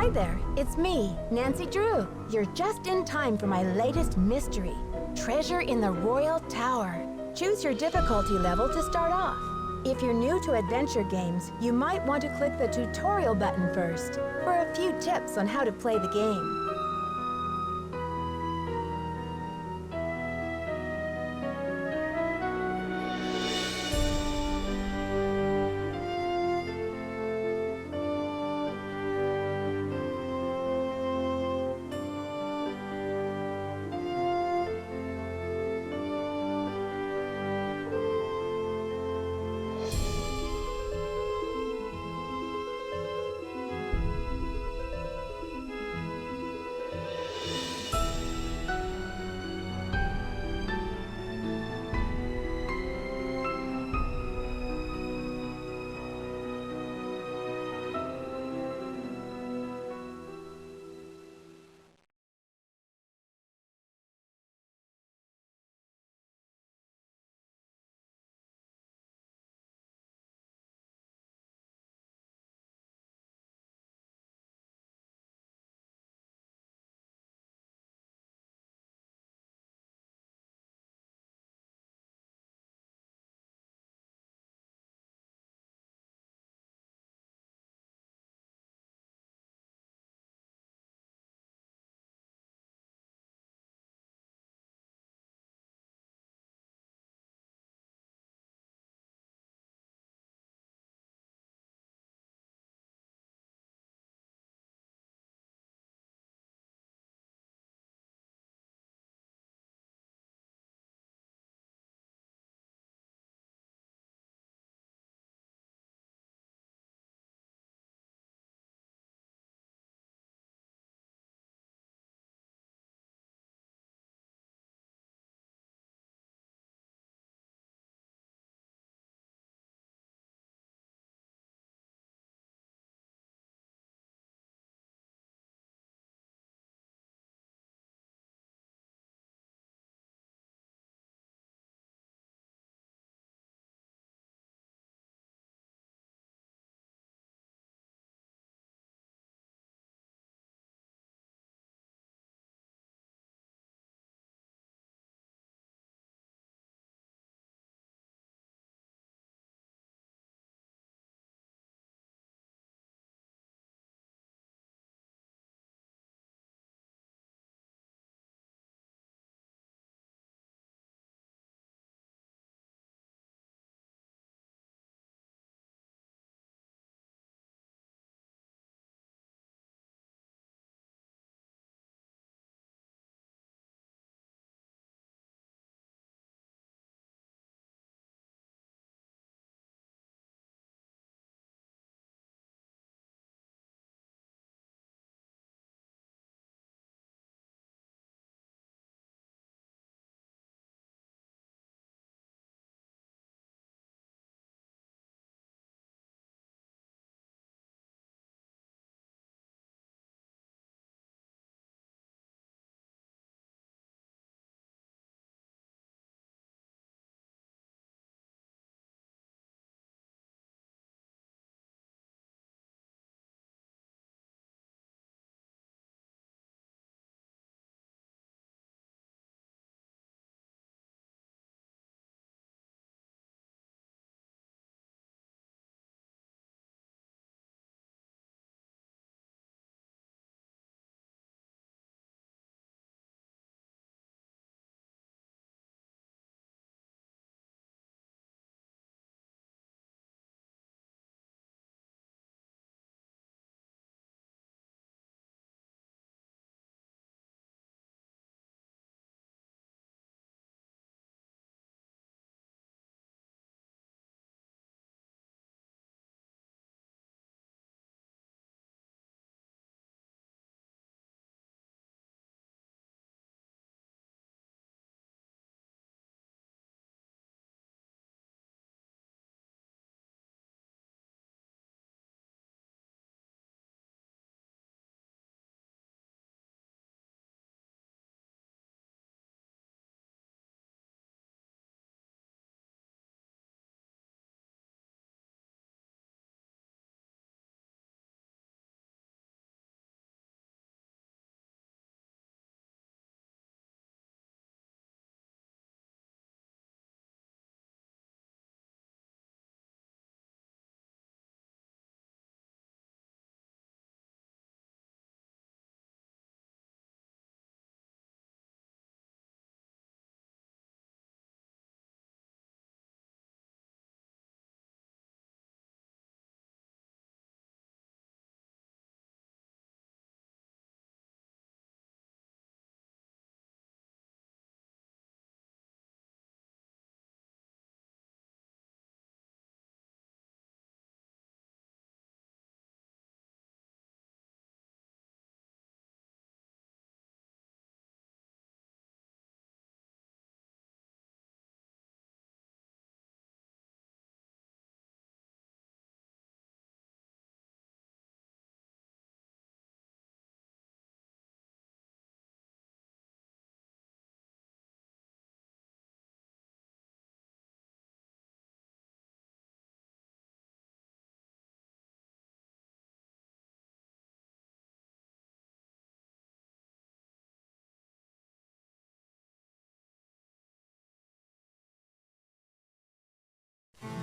Hi there, it's me, Nancy Drew. You're just in time for my latest mystery, Treasure in the Royal Tower. Choose your difficulty level to start off. If you're new to adventure games, you might want to click the tutorial button first for a few tips on how to play the game.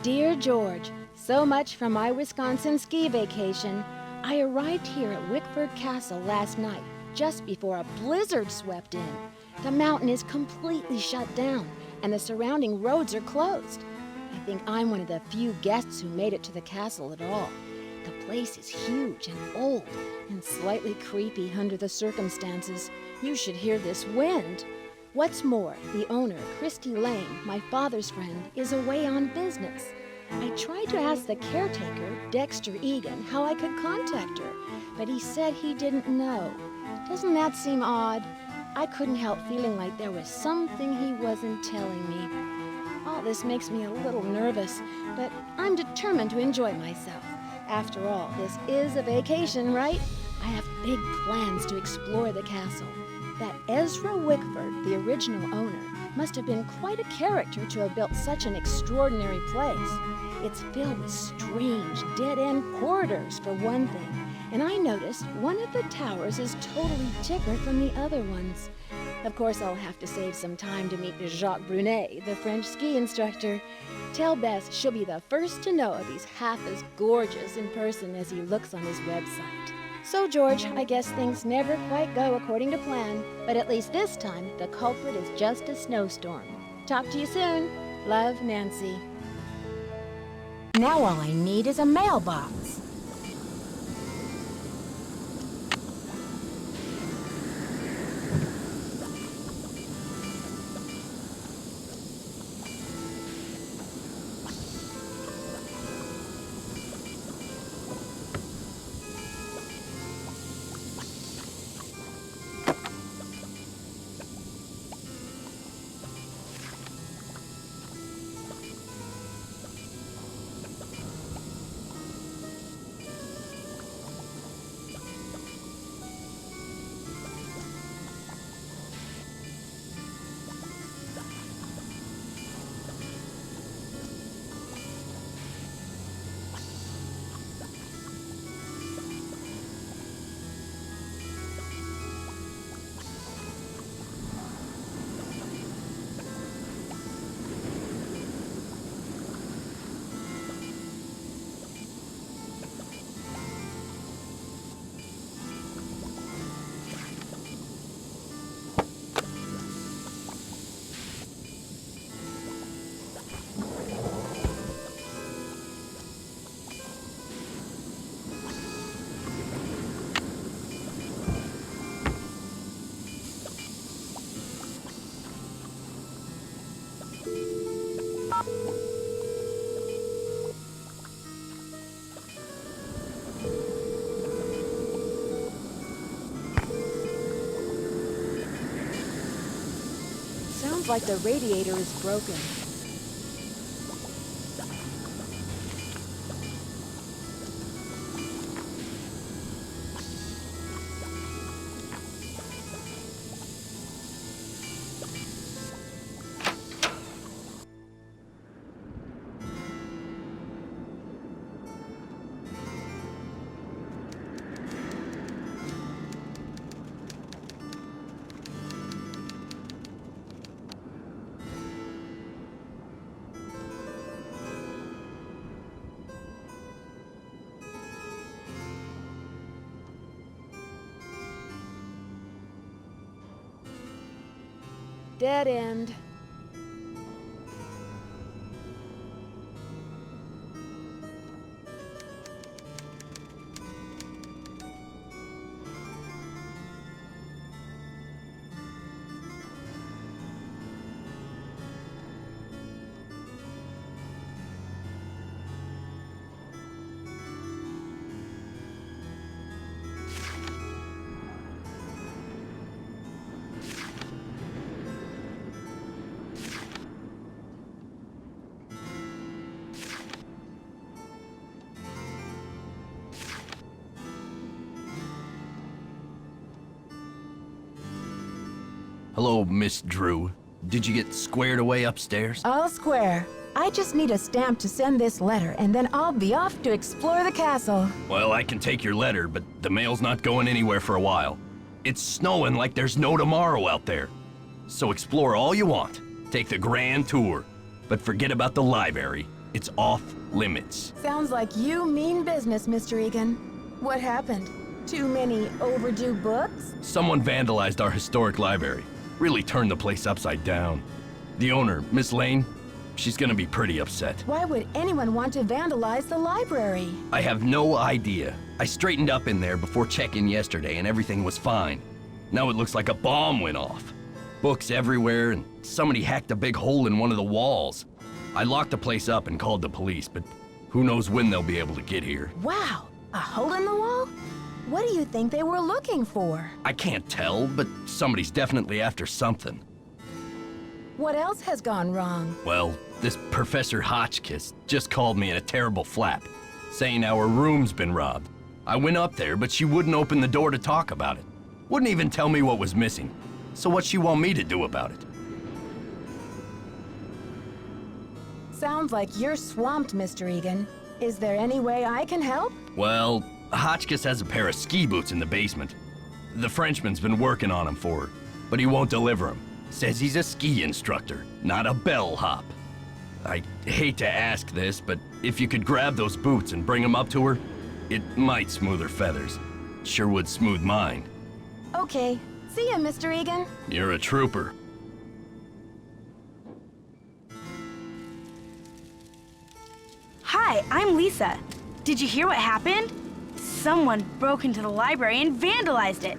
Dear George, so much for my Wisconsin ski vacation. I arrived here at Wickford Castle last night, just before a blizzard swept in. The mountain is completely shut down, and the surrounding roads are closed. I think I'm one of the few guests who made it to the castle at all. The place is huge and old, and slightly creepy under the circumstances. You should hear this wind. What's more, the owner, Christy Lane, my father's friend, is away on business. I tried to ask the caretaker, Dexter Egan, how I could contact her, but he said he didn't know. Doesn't that seem odd? I couldn't help feeling like there was something he wasn't telling me. All this makes me a little nervous, but I'm determined to enjoy myself. After all, this is a vacation, right? I have big plans to explore the castle. That Ezra Wickford, the original owner, must have been quite a character to have built such an extraordinary place. It's filled with strange, dead-end corridors, for one thing. And I noticed one of the towers is totally different from the other ones. Of course, I'll have to save some time to meet Jaque Brunet, the French ski instructor. Tell Bess she'll be the first to know if he's half as gorgeous in person as he looks on his website. So, George, I guess things never quite go according to plan, but at least this time, the culprit is just a snowstorm. Talk to you soon. Love, Nancy. Now all I need is a mailbox. Sounds like the radiator is broken. Dead end. Hello, Miss Drew. Did you get squared away upstairs? All square. I just need a stamp to send this letter, and then I'll be off to explore the castle. Well, I can take your letter, but the mail's not going anywhere for a while. It's snowing like there's no tomorrow out there. So explore all you want. Take the grand tour. But forget about the library. It's off limits. Sounds like you mean business, Mr. Egan. What happened? Too many overdue books? Someone vandalized our historic library. Really turned the place upside down. The owner, Miss Lane, she's gonna be pretty upset. Why would anyone want to vandalize the library? I have no idea. I straightened up in there before check-in yesterday and everything was fine. Now it looks like a bomb went off. Books everywhere and somebody hacked a big hole in one of the walls. I locked the place up and called the police, but who knows when they'll be able to get here. Wow, a hole in the wall? What do you think they were looking for? I can't tell, but somebody's definitely after something. What else has gone wrong? Well, this Professor Hotchkiss just called me in a terrible flap, saying our room's been robbed. I went up there, but she wouldn't open the door to talk about it. Wouldn't even tell me what was missing. So what's she want me to do about it? Sounds like you're swamped, Mr. Egan. Is there any way I can help? Well, Hotchkiss has a pair of ski boots in the basement. The Frenchman's been working on them for her, but he won't deliver them. Says he's a ski instructor, not a bellhop. I hate to ask this, but if you could grab those boots and bring them up to her, it might smooth her feathers. Sure would smooth mine. Okay. See ya, Mr. Egan. You're a trooper. Hi, I'm Lisa. Did you hear what happened? Someone broke into the library and vandalized it.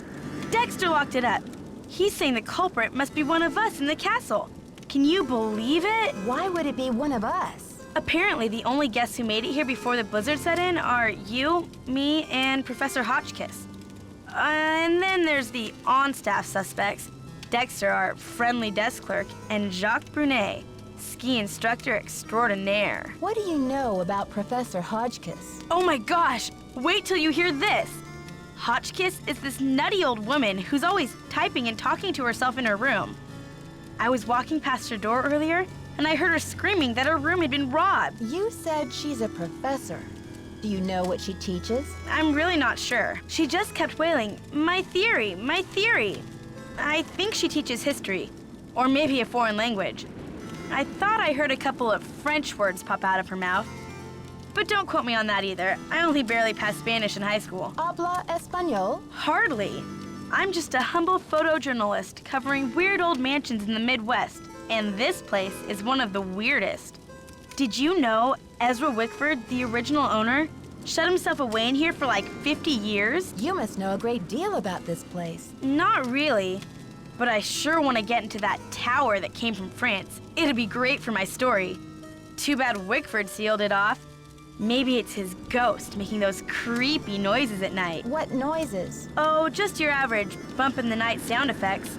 Dexter locked it up. He's saying the culprit must be one of us in the castle. Can you believe it? Why would it be one of us? Apparently, the only guests who made it here before the blizzard set in are you, me, and Professor Hotchkiss. And then there's the on-staff suspects. Dexter, our friendly desk clerk, and Jaque Brunet, ski instructor extraordinaire. What do you know about Professor Hotchkiss? Oh my gosh! Wait till you hear this! Hotchkiss is this nutty old woman who's always typing and talking to herself in her room. I was walking past her door earlier, and I heard her screaming that her room had been robbed. You said she's a professor. Do you know what she teaches? I'm really not sure. She just kept wailing, "My theory, my theory." I think she teaches history, or maybe a foreign language. I thought I heard a couple of French words pop out of her mouth. But don't quote me on that either. I only barely passed Spanish in high school. Habla español? Hardly. I'm just a humble photojournalist covering weird old mansions in the Midwest, and this place is one of the weirdest. Did you know Ezra Wickford, the original owner, shut himself away in here for like 50 years? You must know a great deal about this place. Not really, but I sure want to get into that tower that came from France. It'd be great for my story. Too bad Wickford sealed it off. Maybe it's his ghost making those creepy noises at night. What noises? Oh, just your average bump in the night sound effects.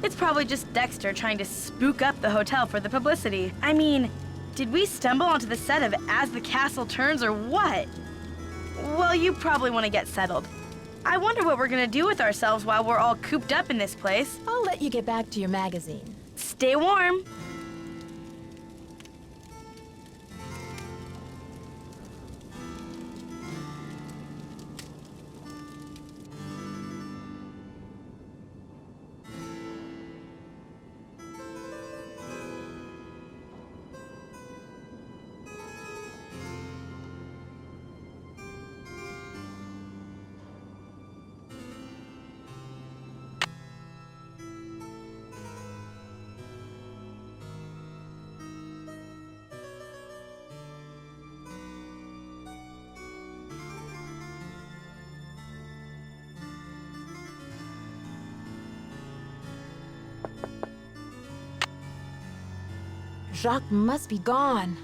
It's probably just Dexter trying to spook up the hotel for the publicity. I mean, did we stumble onto the set of As the Castle Turns or what? Well, you probably want to get settled. I wonder what we're gonna do with ourselves while we're all cooped up in this place. I'll let you get back to your magazine. Stay warm. Jaque must be gone.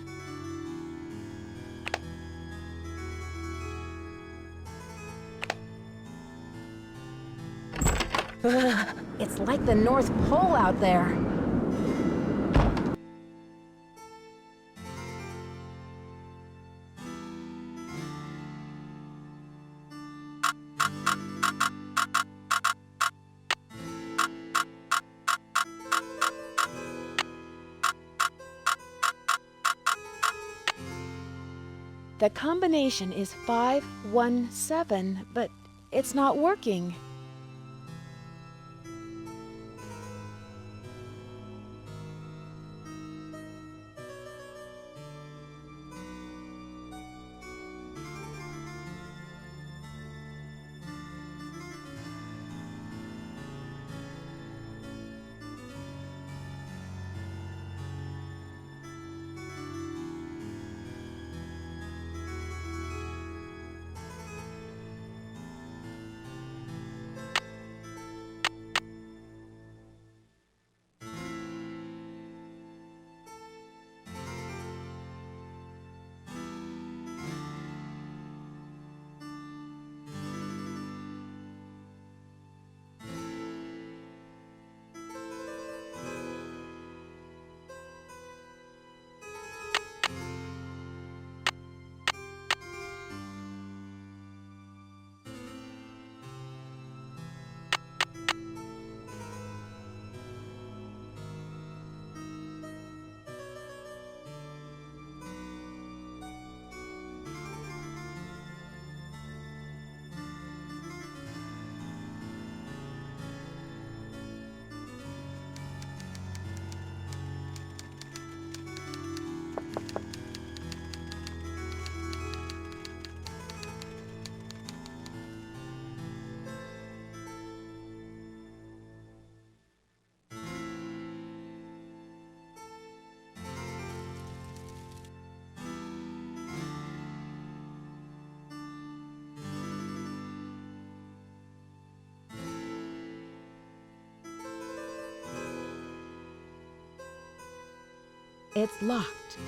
Ugh, it's like the North Pole out there. The combination is 517, but it's not working. It's locked.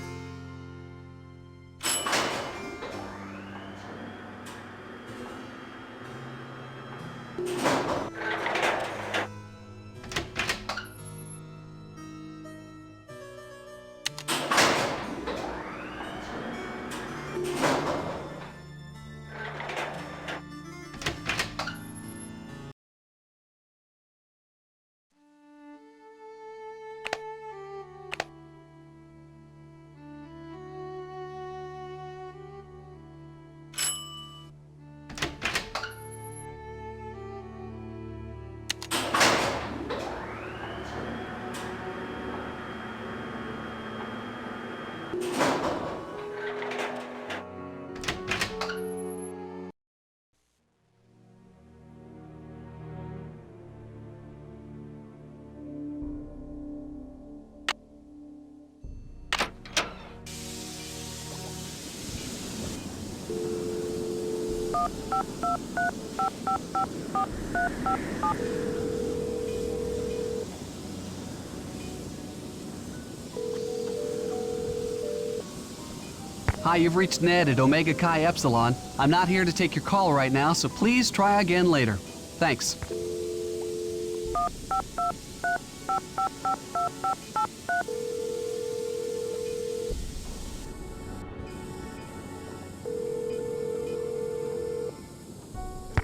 Hi, you've reached Ned at Omega Chi Epsilon. I'm not here to take your call right now, so please try again later. Thanks.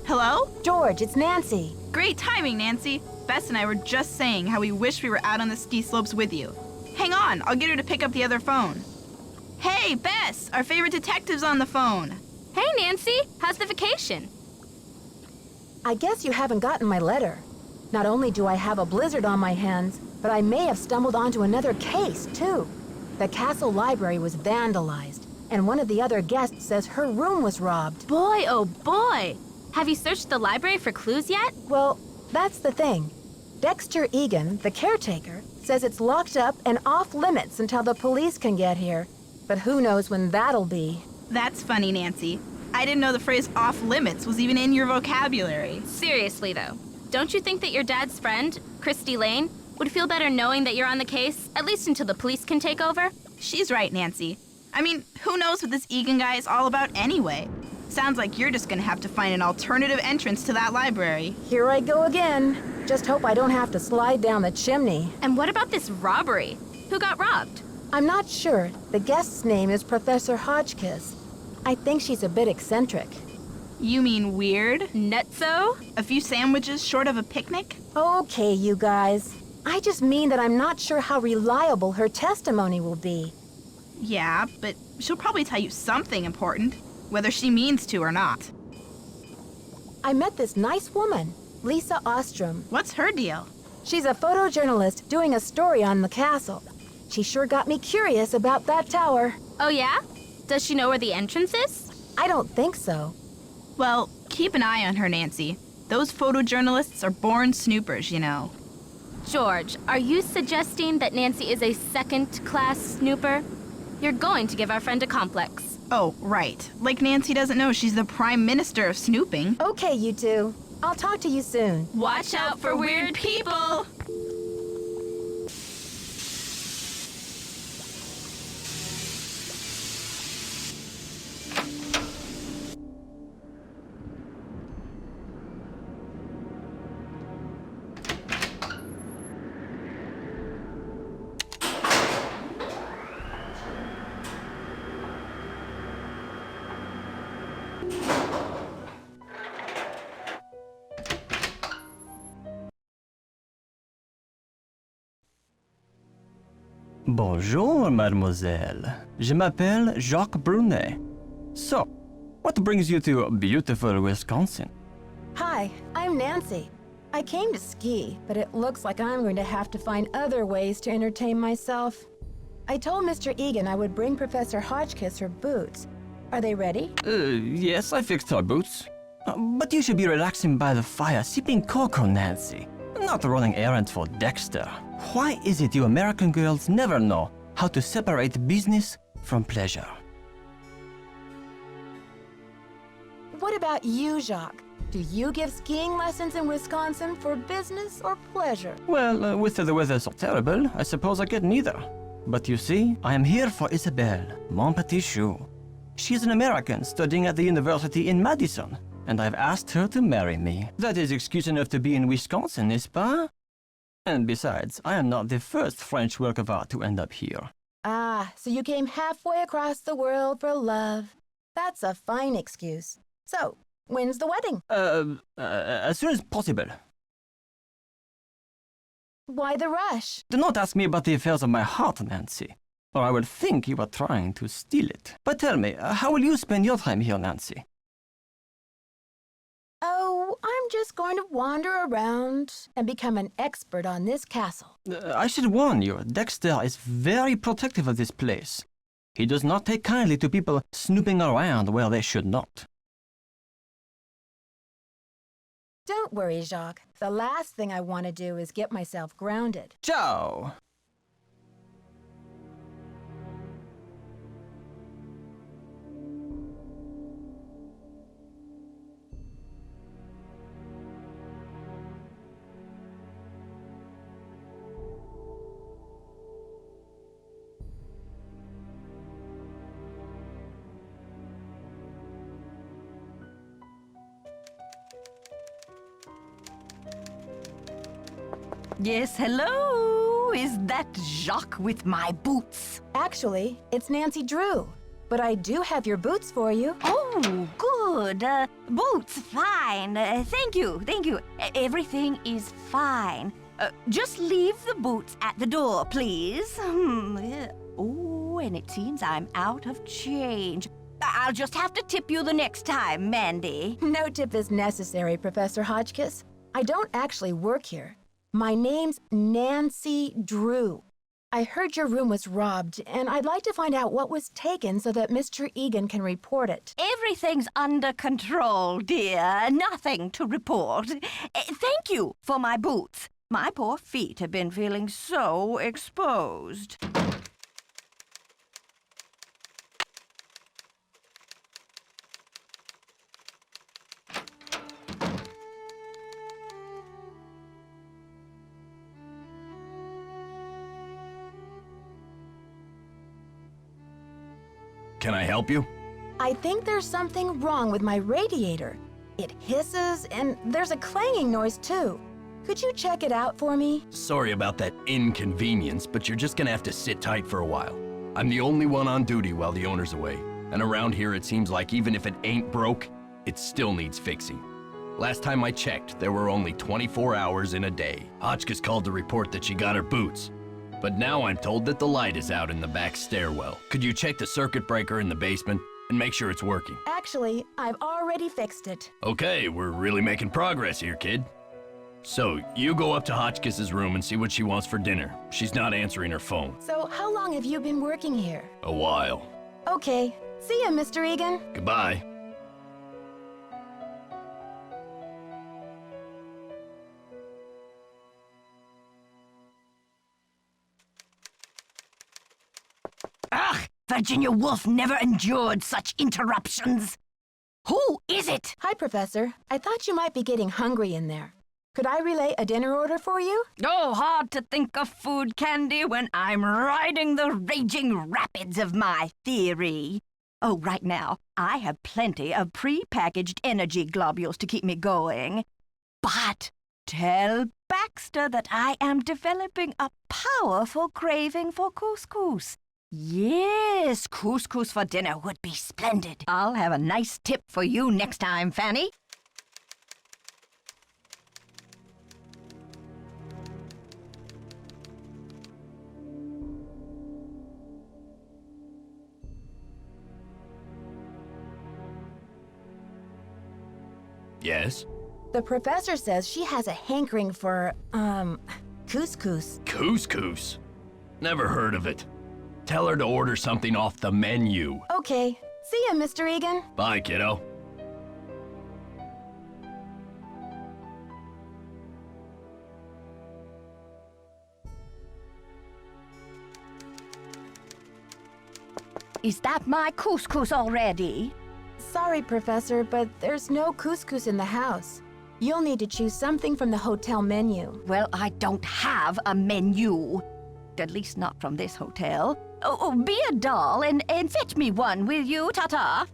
Hello? George, it's Nancy. Great timing, Nancy. Bess and I were just saying how we wish we were out on the ski slopes with you. Hang on, I'll get her to pick up the other phone. Hey, Bess, our favorite detective's on the phone. Hey, Nancy, how's the vacation? I guess you haven't gotten my letter. Not only do I have a blizzard on my hands, but I may have stumbled onto another case, too. The castle library was vandalized, and one of the other guests says her room was robbed. Boy, oh boy! Have you searched the library for clues yet? Well, that's the thing. Dexter Egan, the caretaker, says it's locked up and off limits until the police can get here. But who knows when that'll be. That's funny, Nancy. I didn't know the phrase off limits was even in your vocabulary. Seriously, though, don't you think that your dad's friend, Christy Lane, would feel better knowing that you're on the case, at least until the police can take over? She's right, Nancy. I mean, who knows what this Egan guy is all about anyway? Sounds like you're just gonna have to find an alternative entrance to that library. Here I go again. Just hope I don't have to slide down the chimney. And what about this robbery? Who got robbed? I'm not sure. The guest's name is Professor Hotchkiss. I think she's a bit eccentric. You mean weird? Nutso? A few sandwiches short of a picnic? Okay, you guys. I just mean that I'm not sure how reliable her testimony will be. Yeah, but she'll probably tell you something important, whether she means to or not. I met this nice woman, Lisa Ostrom. What's her deal? She's a photojournalist doing a story on the castle. She sure got me curious about that tower. Oh yeah? Does she know where the entrance is? I don't think so. Well, keep an eye on her, Nancy. Those photojournalists are born snoopers, you know. George, are you suggesting that Nancy is a second-class snooper? You're going to give our friend a complex. Oh, right. Like Nancy doesn't know she's the prime minister of snooping. Okay, you two. I'll talk to you soon. Watch out for weird people! Bonjour, mademoiselle. Je m'appelle Jacques Brunet. So, what brings you to beautiful Wisconsin? Hi, I'm Nancy. I came to ski, but it looks like I'm going to have to find other ways to entertain myself. I told Mr. Egan I would bring Professor Hotchkiss her boots. Are they ready? Yes, I fixed her boots. But you should be relaxing by the fire, sipping cocoa, Nancy. Not running errands for Dexter. Why is it you American girls never know how to separate business from pleasure? What about you, Jacques? Do you give skiing lessons in Wisconsin for business or pleasure? Well, with the weather so terrible, I suppose I get neither. But you see, I am here for Isabelle, mon petit chou. She is an American studying at the university in Madison, and I've asked her to marry me. That is excuse enough to be in Wisconsin, n'est-ce pas? And besides, I am not the first French work of art to end up here. Ah, so you came halfway across the world for love. That's a fine excuse. So, when's the wedding? As soon as possible. Why the rush? Do not ask me about the affairs of my heart, Nancy, or I would think you are trying to steal it. But tell me, how will you spend your time here, Nancy? Oh, I'm just going to wander around and become an expert on this castle. I should warn you, Dexter is very protective of this place. He does not take kindly to people snooping around where they should not. Don't worry, Jaque. The last thing I want to do is get myself grounded. Ciao! Yes, hello? Is that Jaque with my boots? Actually, it's Nancy Drew. But I do have your boots for you. Oh, good. Boots, fine. Thank you, thank you. Everything is fine. Just leave the boots at the door, please. Oh, and it seems I'm out of change. I'll just have to tip you the next time, Mandy. No tip is necessary, Professor Hotchkiss. I don't actually work here. My name's Nancy Drew. I heard your room was robbed, and I'd like to find out what was taken so that Mr. Egan can report it. Everything's under control, dear. Nothing to report. Thank you for my boots. My poor feet have been feeling so exposed. Can I help you? I think there's something wrong with my radiator. It hisses, and there's a clanging noise, too. Could you check it out for me? Sorry about that inconvenience, but you're just gonna have to sit tight for a while. I'm the only one on duty while the owner's away. And around here, it seems like even if it ain't broke, it still needs fixing. Last time I checked, there were only 24 hours in a day. Hotchkiss called to report that she got her boots. But now I'm told that the light is out in the back stairwell. Could you check the circuit breaker in the basement and make sure it's working? Actually, I've already fixed it. Okay, we're really making progress here, kid. So, you go up to Hotchkiss's room and see what she wants for dinner. She's not answering her phone. So how long have you been working here? A while. Okay. See ya, Mr. Egan. Goodbye. Ugh! Virginia Woolf never endured such interruptions. Who is it? Hi, Professor. I thought you might be getting hungry in there. Could I relay a dinner order for you? Oh, hard to think of food, Candy, when I'm riding the raging rapids of my theory. Oh, right now, I have plenty of pre-packaged energy globules to keep me going. But tell Baxter that I am developing a powerful craving for couscous. Yes, couscous for dinner would be splendid. I'll have a nice tip for you next time, Fanny. Yes? The professor says she has a hankering for, couscous. Couscous? Never heard of it. Tell her to order something off the menu. Okay. See ya, Mr. Egan. Bye, kiddo. Is that my couscous already? Sorry, Professor, but there's no couscous in the house. You'll need to choose something from the hotel menu. Well, I don't have a menu. product, at least not from this hotel. Oh, be a doll and fetch me one, will you, Tata?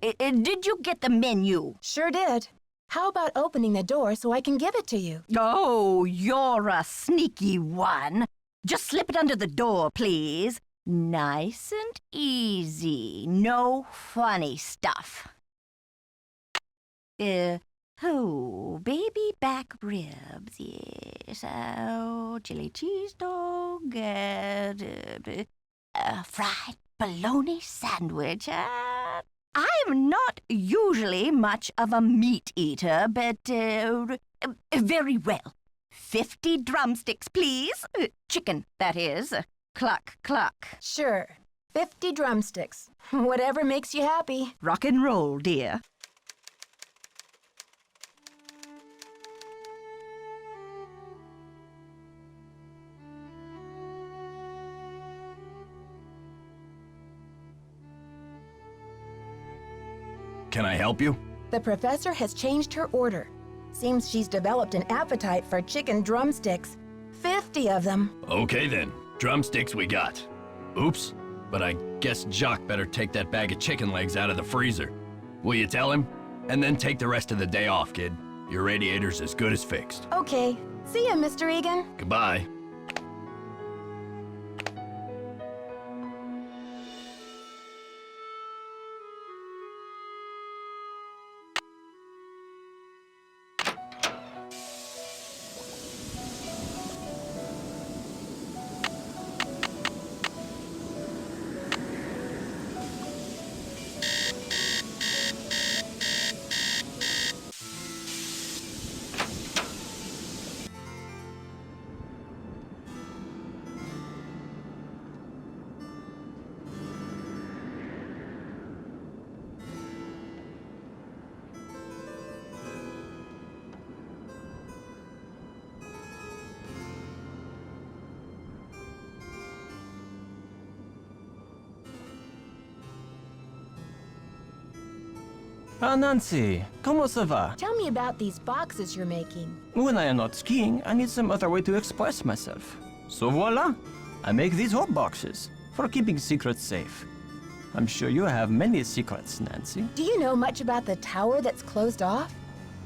Did you get the menu? Sure did. How about opening the door so I can give it to you? Oh, you're a sneaky one. Just slip it under the door, please. Nice and easy. No funny stuff. Baby back ribs, yes. Oh, chili cheese dog, fried bologna sandwich. I'm not usually much of a meat eater, but very well. 50 drumsticks, please. Chicken, that is. Cluck, cluck. Sure. 50 drumsticks. Whatever makes you happy. Rock and roll, dear. Can I help you? The professor has changed her order. Seems she's developed an appetite for chicken drumsticks. 50 of them. Okay then, drumsticks we got. Oops, but I guess Jaque better take that bag of chicken legs out of the freezer. Will you tell him? And then take the rest of the day off, kid. Your radiator's as good as fixed. Okay. See ya, Mr. Egan. Goodbye. Ah, Nancy, comment ça va? Tell me about these boxes you're making. When I am not skiing, I need some other way to express myself. So voila! I make these hot boxes for keeping secrets safe. I'm sure you have many secrets, Nancy. Do you know much about the tower that's closed off?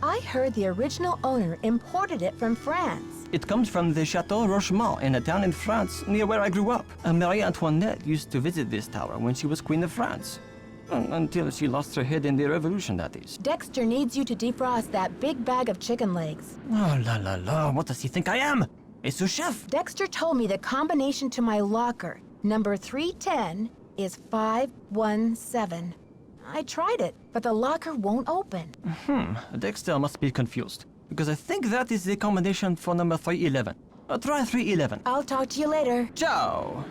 I heard the original owner imported it from France. It comes from the Chateau Rochemont in a town in France near where I grew up. Marie Antoinette used to visit this tower when she was Queen of France. Until she lost her head in the revolution, that is. Dexter needs you to defrost that big bag of chicken legs. Oh, la la la, what does he think I am? A sous chef? Dexter told me the combination to my locker, number 310, is 517. I tried it, but the locker won't open. Dexter must be confused, because I think that is the combination for number 311. Try 311. I'll talk to you later. Ciao!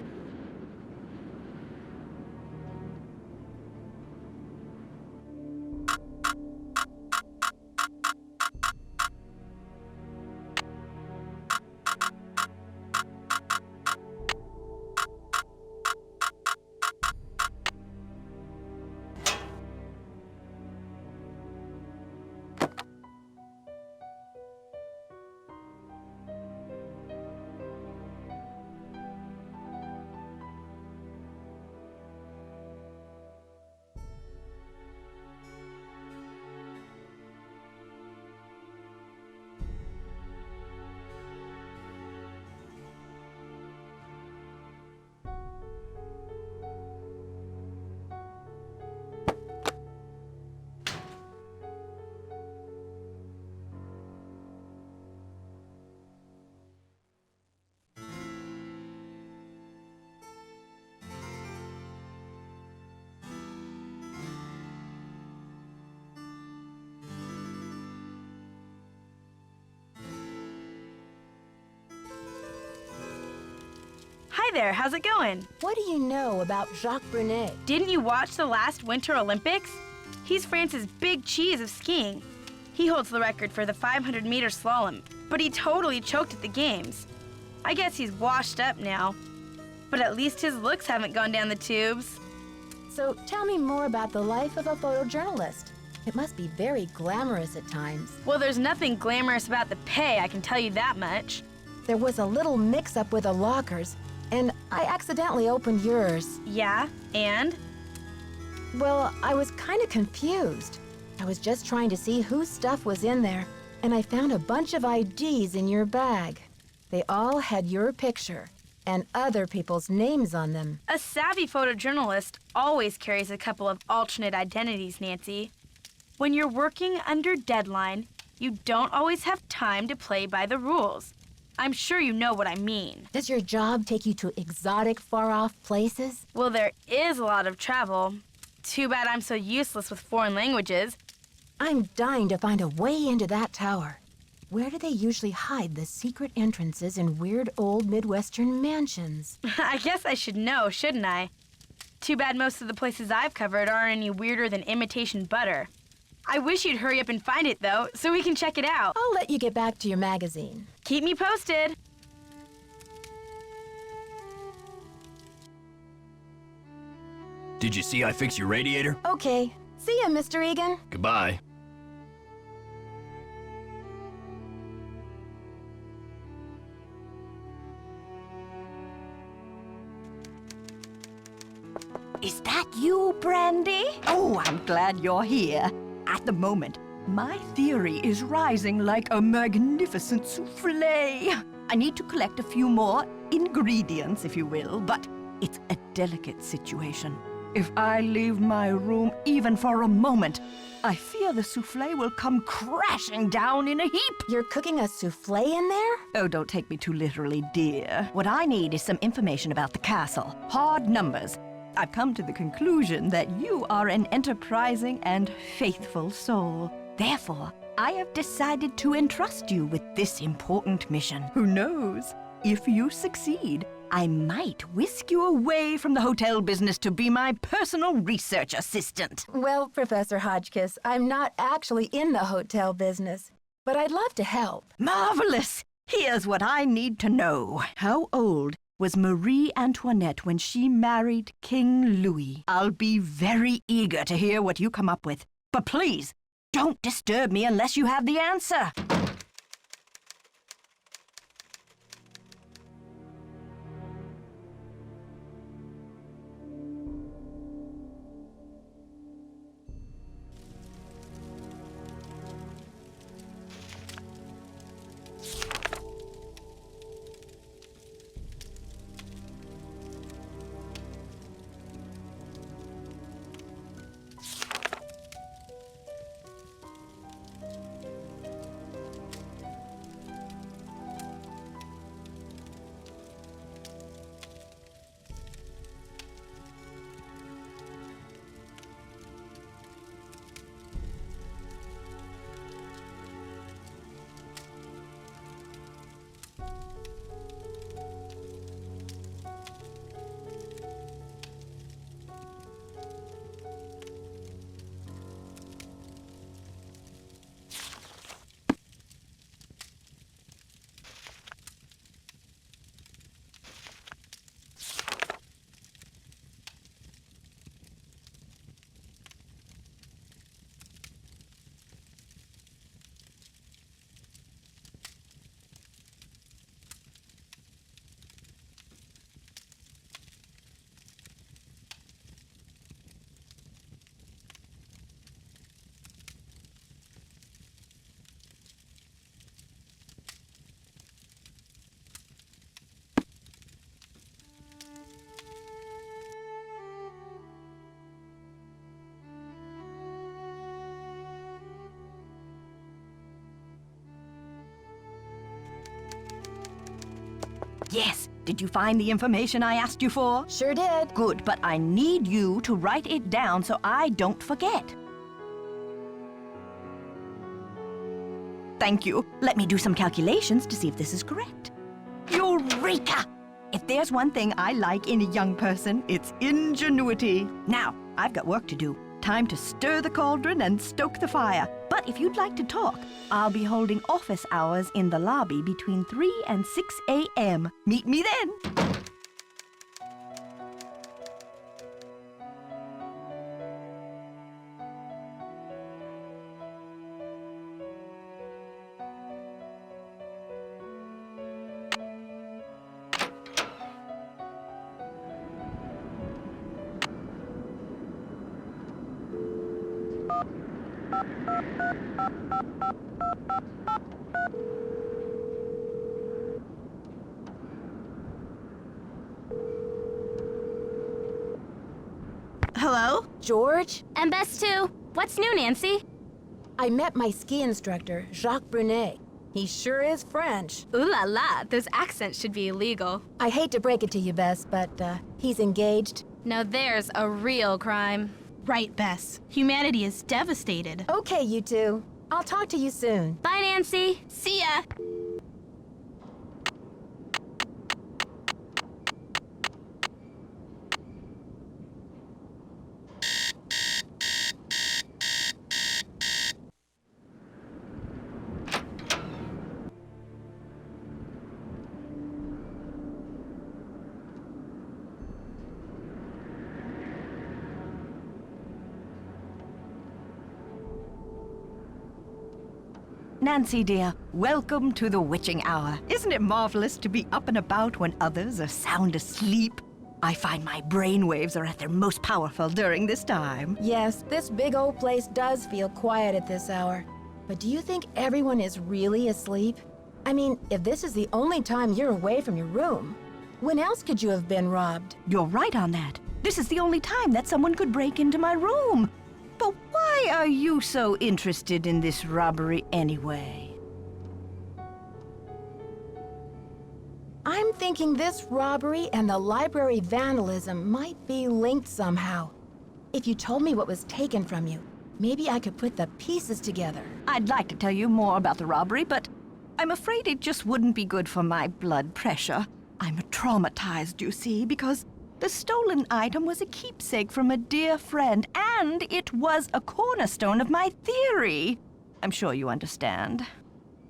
Hi there, how's it going? What do you know about Jacques Brunet? Didn't you watch the last Winter Olympics? He's France's big cheese of skiing. He holds the record for the 500-meter slalom, but he totally choked at the games. I guess he's washed up now, but at least his looks haven't gone down the tubes. So tell me more about the life of a photojournalist. It must be very glamorous at times. Well, there's nothing glamorous about the pay, I can tell you that much. There was a little mix-up with the lockers, and I accidentally opened yours. Yeah, and? Well, I was kind of confused. I was just trying to see whose stuff was in there, and I found a bunch of IDs in your bag. They all had your picture and other people's names on them. A savvy photojournalist always carries a couple of alternate identities, Nancy. When you're working under deadline, you don't always have time to play by the rules. I'm sure you know what I mean. Does your job take you to exotic, far-off places? Well, there is a lot of travel. Too bad I'm so useless with foreign languages. I'm dying to find a way into that tower. Where do they usually hide the secret entrances in weird old Midwestern mansions? I guess I should know, shouldn't I? Too bad most of the places I've covered aren't any weirder than imitation butter. I wish you'd hurry up and find it, though, so we can check it out. I'll let you get back to your magazine. Keep me posted. Did you see I fixed your radiator? Okay. See ya, Mr. Egan. Goodbye. Is that you, Brandy? Oh, I'm glad you're here. At the moment, my theory is rising like a magnificent souffle. I need to collect a few more ingredients, if you will, but it's a delicate situation. If I leave my room even for a moment, I fear the souffle will come crashing down in a heap. You're cooking a souffle in there? Oh, don't take me too literally, dear. What I need is some information about the castle. Hard numbers. I've come to the conclusion that you are an enterprising and faithful soul. Therefore, I have decided to entrust you with this important mission. Who knows? If you succeed, I might whisk you away from the hotel business to be my personal research assistant. Well, Professor Hotchkiss, I'm not actually in the hotel business, but I'd love to help. Marvelous! Here's what I need to know. How old was Marie Antoinette when she married King Louis? I'll be very eager to hear what you come up with. But please, don't disturb me unless you have the answer. Yes. Did you find the information I asked you for? Sure did. Good, but I need you to write it down so I don't forget. Thank you. Let me do some calculations to see if this is correct. Eureka! If there's one thing I like in a young person, it's ingenuity. Now, I've got work to do. Time to stir the cauldron and stoke the fire. But if you'd like to talk, I'll be holding office hours in the lobby between 3 and 6 a.m. Meet me then. Hello? George, And Bess too. What's new, Nancy? I met my ski instructor, Jaque Brunet. He sure is French. Ooh la la, those accents should be illegal. I hate to break it to you, Bess, but he's engaged. Now there's a real crime. Right, Bess. Humanity is devastated. Okay, you two. I'll talk to you soon. Bye, Nancy. See ya! Nancy, dear, welcome to the witching hour. Isn't it marvelous to be up and about when others are sound asleep? I find my brainwaves are at their most powerful during this time. Yes, this big old place does feel quiet at this hour. But do you think everyone is really asleep? I mean, if this is the only time you're away from your room, when else could you have been robbed? You're right on that. This is the only time that someone could break into my room. But why are you so interested in this robbery anyway? I'm thinking this robbery and the library vandalism might be linked somehow. If you told me what was taken from you, maybe I could put the pieces together. I'd like to tell you more about the robbery, but I'm afraid it just wouldn't be good for my blood pressure. I'm traumatized, you see, because the stolen item was a keepsake from a dear friend, and it was a cornerstone of my theory. I'm sure you understand.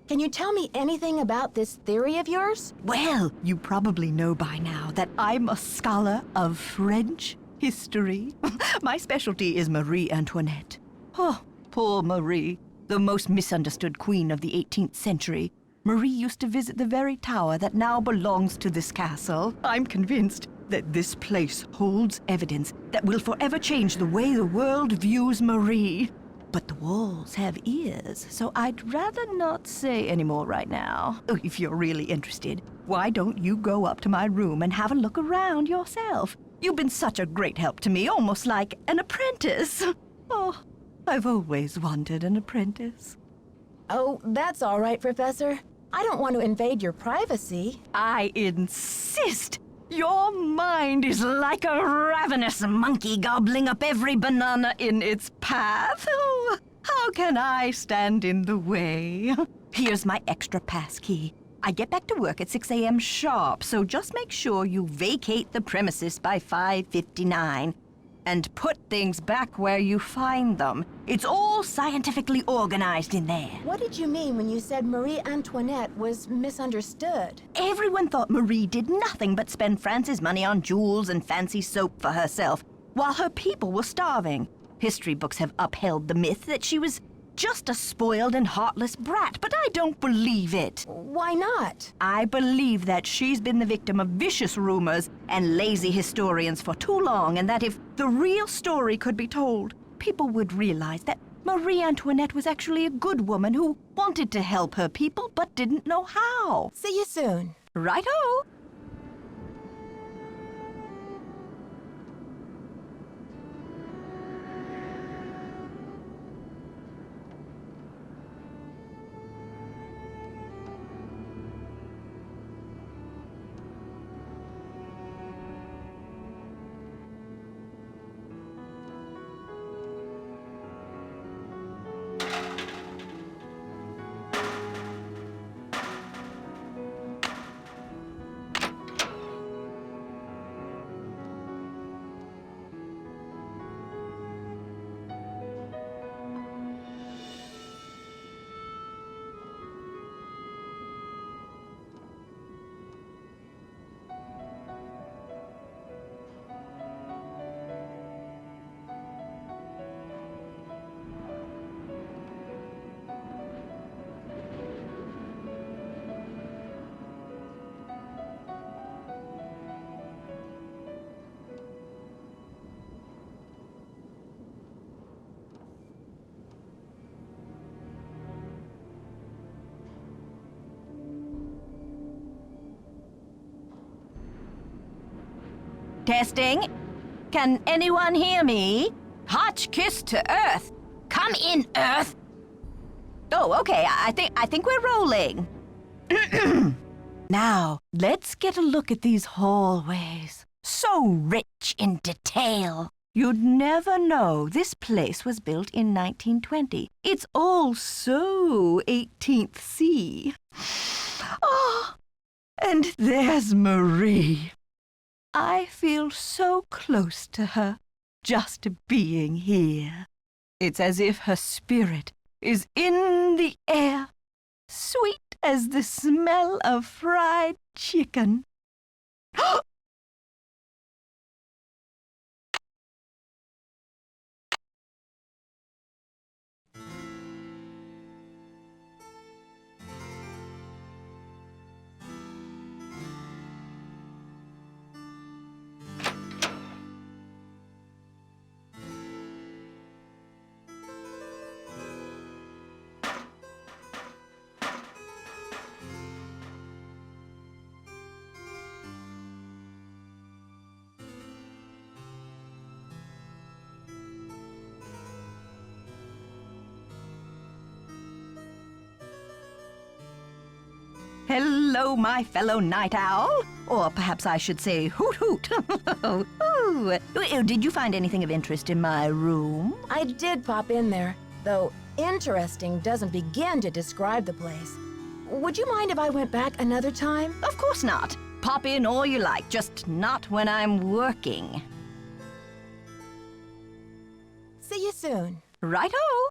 Can you tell me anything about this theory of yours? Well, you probably know by now that I'm a scholar of French history. My specialty is Marie Antoinette. Oh, poor Marie, the most misunderstood queen of the 18th century. Marie used to visit the very tower that now belongs to this castle. I'm convinced that this place holds evidence that will forever change the way the world views Marie. But the walls have ears, so I'd rather not say any more right now. Oh, if you're really interested, why don't you go up to my room and have a look around yourself? You've been such a great help to me, almost like an apprentice. Oh, I've always wanted an apprentice. Oh, that's all right, Professor. I don't want to invade your privacy. I insist! Your mind is like a ravenous monkey gobbling up every banana in its path. Oh, how can I stand in the way? Here's my extra pass key. I get back to work at 6 a.m. sharp, so just make sure you vacate the premises by 5:59. And put things back where you find them. It's all scientifically organized in there. What did you mean when you said Marie Antoinette was misunderstood? Everyone thought Marie did nothing but spend France's money on jewels and fancy soap for herself, while her people were starving. History books have upheld the myth that she was just a spoiled and heartless brat, but I don't believe it. Why not? I believe that she's been the victim of vicious rumors and lazy historians for too long, and that if the real story could be told, people would realize that Marie Antoinette was actually a good woman who wanted to help her people but didn't know how. See you soon. Right-o! Testing. Can anyone hear me? Hotchkiss to Earth. Come in, Earth. Oh, okay. I think we're rolling. Now, let's get a look at these hallways. So rich in detail. You'd never know this place was built in 1920. It's all so 18th C. Oh, and there's Marie. I feel so close to her, just being here. It's as if her spirit is in the air, sweet as the smell of fried chicken. Hello, my fellow night owl. Or perhaps I should say hoot hoot. Ooh. Did you find anything of interest in my room? I did pop in there, though interesting doesn't begin to describe the place. Would you mind if I went back another time? Of course not. Pop in all you like, just not when I'm working. See you soon. Right-o.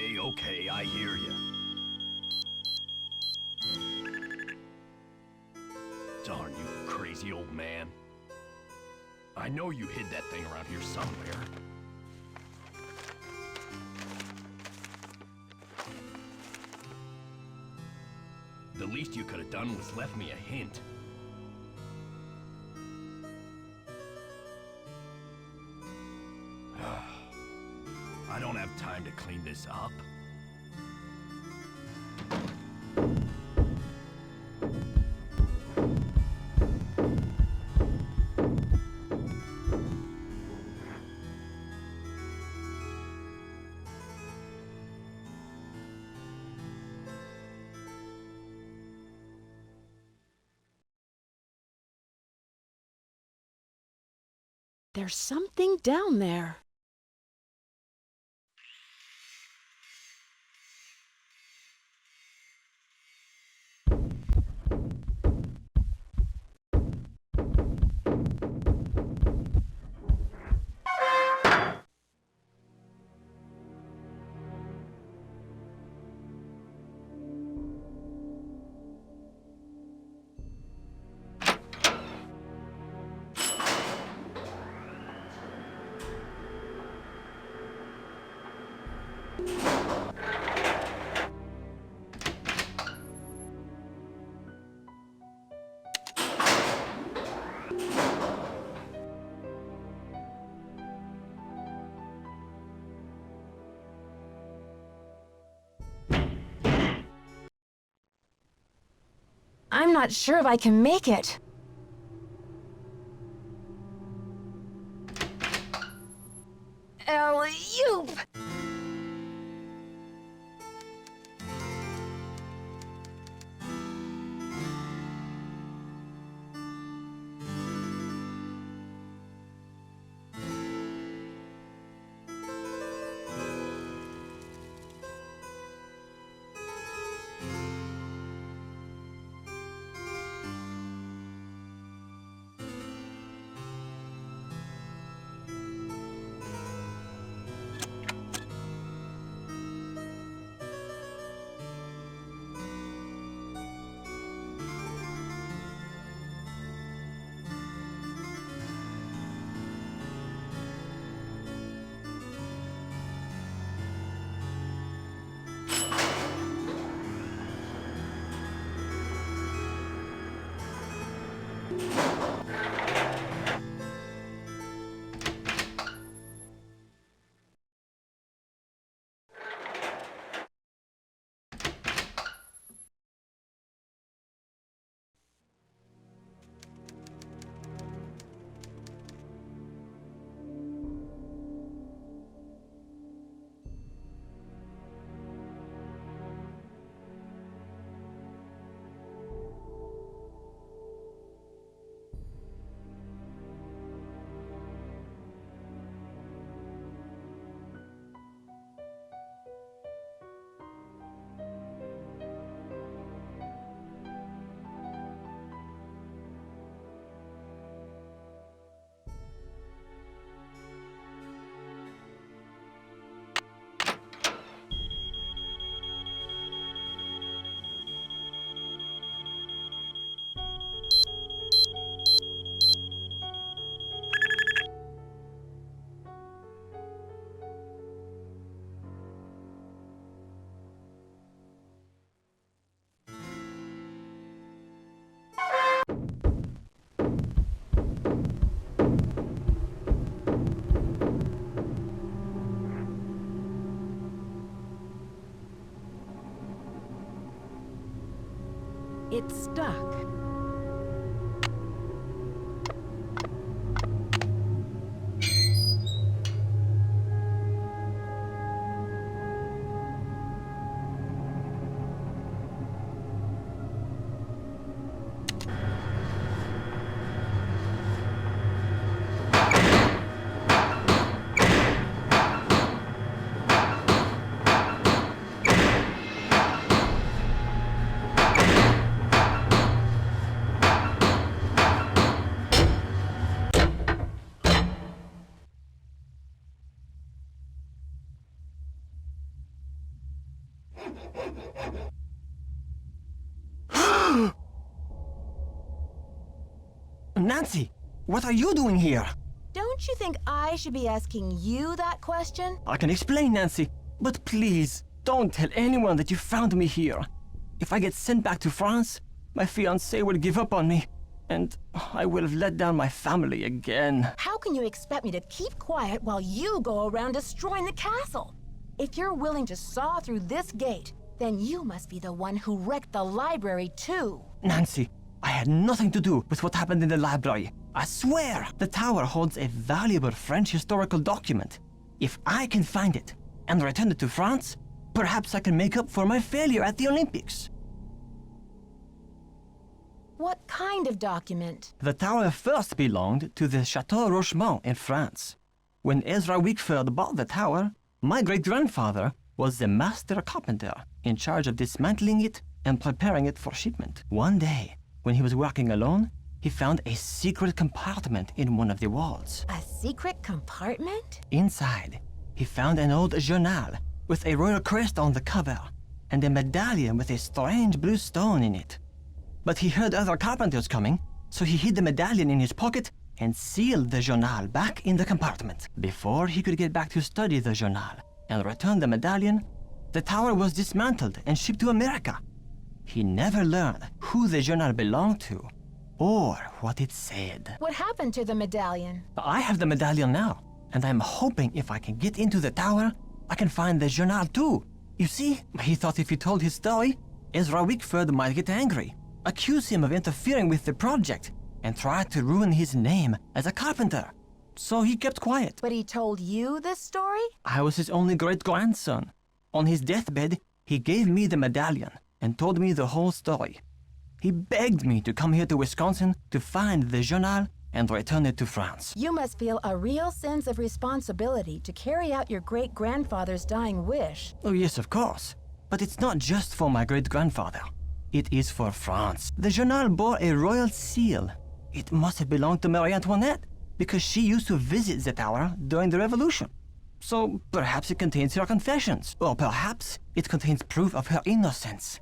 Okay, I hear you. Darn you, crazy old man. I know you hid that thing around here somewhere. The least you could have done was left me a hint. I don't have time to clean this up. There's something down there. I'm not sure if I can make it. Alley-oop! It's stuck. Nancy, what are you doing here? Don't you think I should be asking you that question? I can explain, Nancy, but please, don't tell anyone that you found me here. If I get sent back to France, my fiancé will give up on me, and I will have let down my family again. How can you expect me to keep quiet while you go around destroying the castle? If you're willing to saw through this gate, then you must be the one who wrecked the library too. Nancy, I had nothing to do with what happened in the library. I swear, the tower holds a valuable French historical document. If I can find it and return it to France, perhaps I can make up for my failure at the Olympics. What kind of document? The tower first belonged to the Chateau Rochemont in France. When Ezra Wickford bought the tower, my great-grandfather was the master carpenter in charge of dismantling it and preparing it for shipment. One day, when he was working alone, he found a secret compartment in one of the walls. A secret compartment? Inside, he found an old journal with a royal crest on the cover and a medallion with a strange blue stone in it. But he heard other carpenters coming, so he hid the medallion in his pocket and sealed the journal back in the compartment. Before he could get back to study the journal and return the medallion, the tower was dismantled and shipped to America. He never learned who the journal belonged to or what it said. What happened to the medallion? I have the medallion now, and I'm hoping if I can get into the tower, I can find the journal too. You see, he thought if he told his story, Ezra Wickford might get angry, accuse him of interfering with the project, and try to ruin his name as a carpenter. So he kept quiet. But he told you this story? I was his only great-grandson. On his deathbed, he gave me the medallion and told me the whole story. He begged me to come here to Wisconsin to find the journal and return it to France. You must feel a real sense of responsibility to carry out your great-grandfather's dying wish. Oh yes, of course. But it's not just for my great-grandfather. It is for France. The journal bore a royal seal. It must have belonged to Marie Antoinette, because she used to visit the tower during the Revolution. So perhaps it contains her confessions, or perhaps it contains proof of her innocence.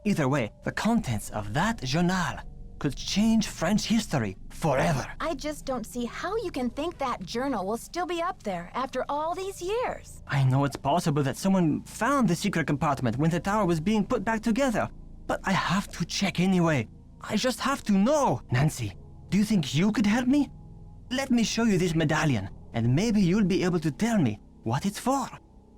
Either way, the contents of that journal could change French history forever. I just don't see how you can think that journal will still be up there after all these years. I know it's possible that someone found the secret compartment when the tower was being put back together, but I have to check anyway. I just have to know. Nancy, do you think you could help me? Let me show you this medallion, and maybe you'll be able to tell me what it's for.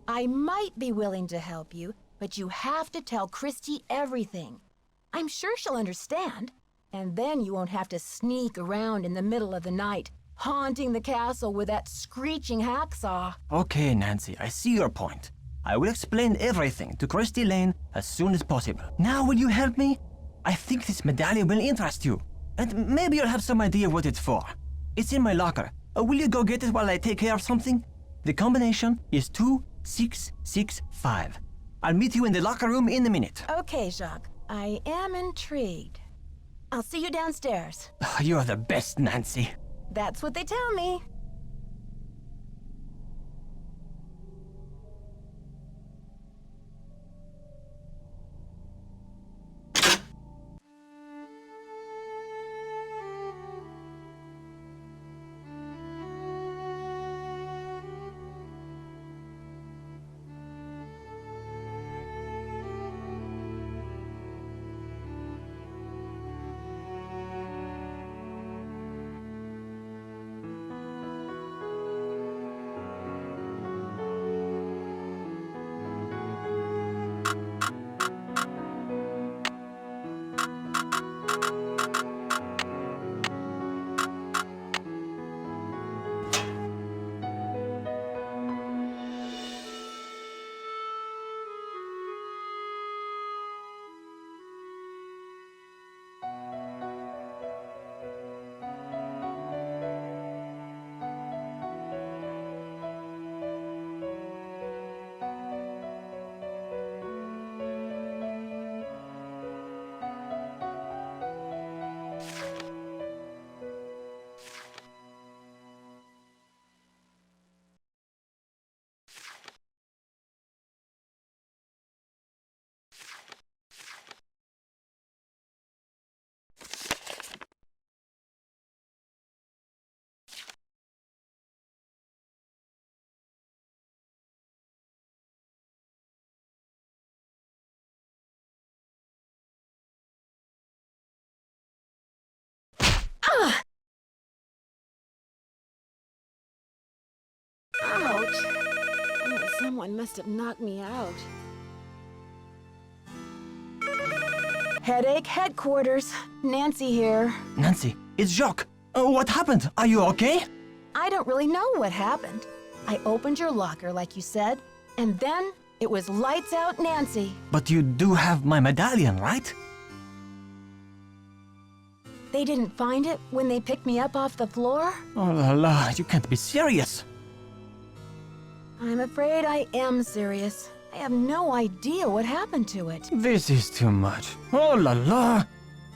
I might be willing to help you, but you have to tell Christy everything. I'm sure she'll understand, and then you won't have to sneak around in the middle of the night, haunting the castle with that screeching hacksaw. Okay, Nancy, I see your point. I will explain everything to Christy Lane as soon as possible. Now will you help me? I think this medallion will interest you, and maybe you'll have some idea what it's for. It's in my locker. Will you go get it while I take care of something? The combination is 2665. I'll meet you in the locker room in a minute. Okay, Jaque. I am intrigued. I'll see you downstairs. You're the best, Nancy. That's what they tell me. Someone must have knocked me out. Headache headquarters. Nancy here. Nancy, it's Jaque. What happened? Are you okay? I don't really know what happened. I opened your locker like you said, and then it was lights out Nancy. But you do have my medallion, right? They didn't find it when they picked me up off the floor? Oh la la, you can't be serious. I'm afraid I am serious. I have no idea what happened to it. This is too much. Oh la la.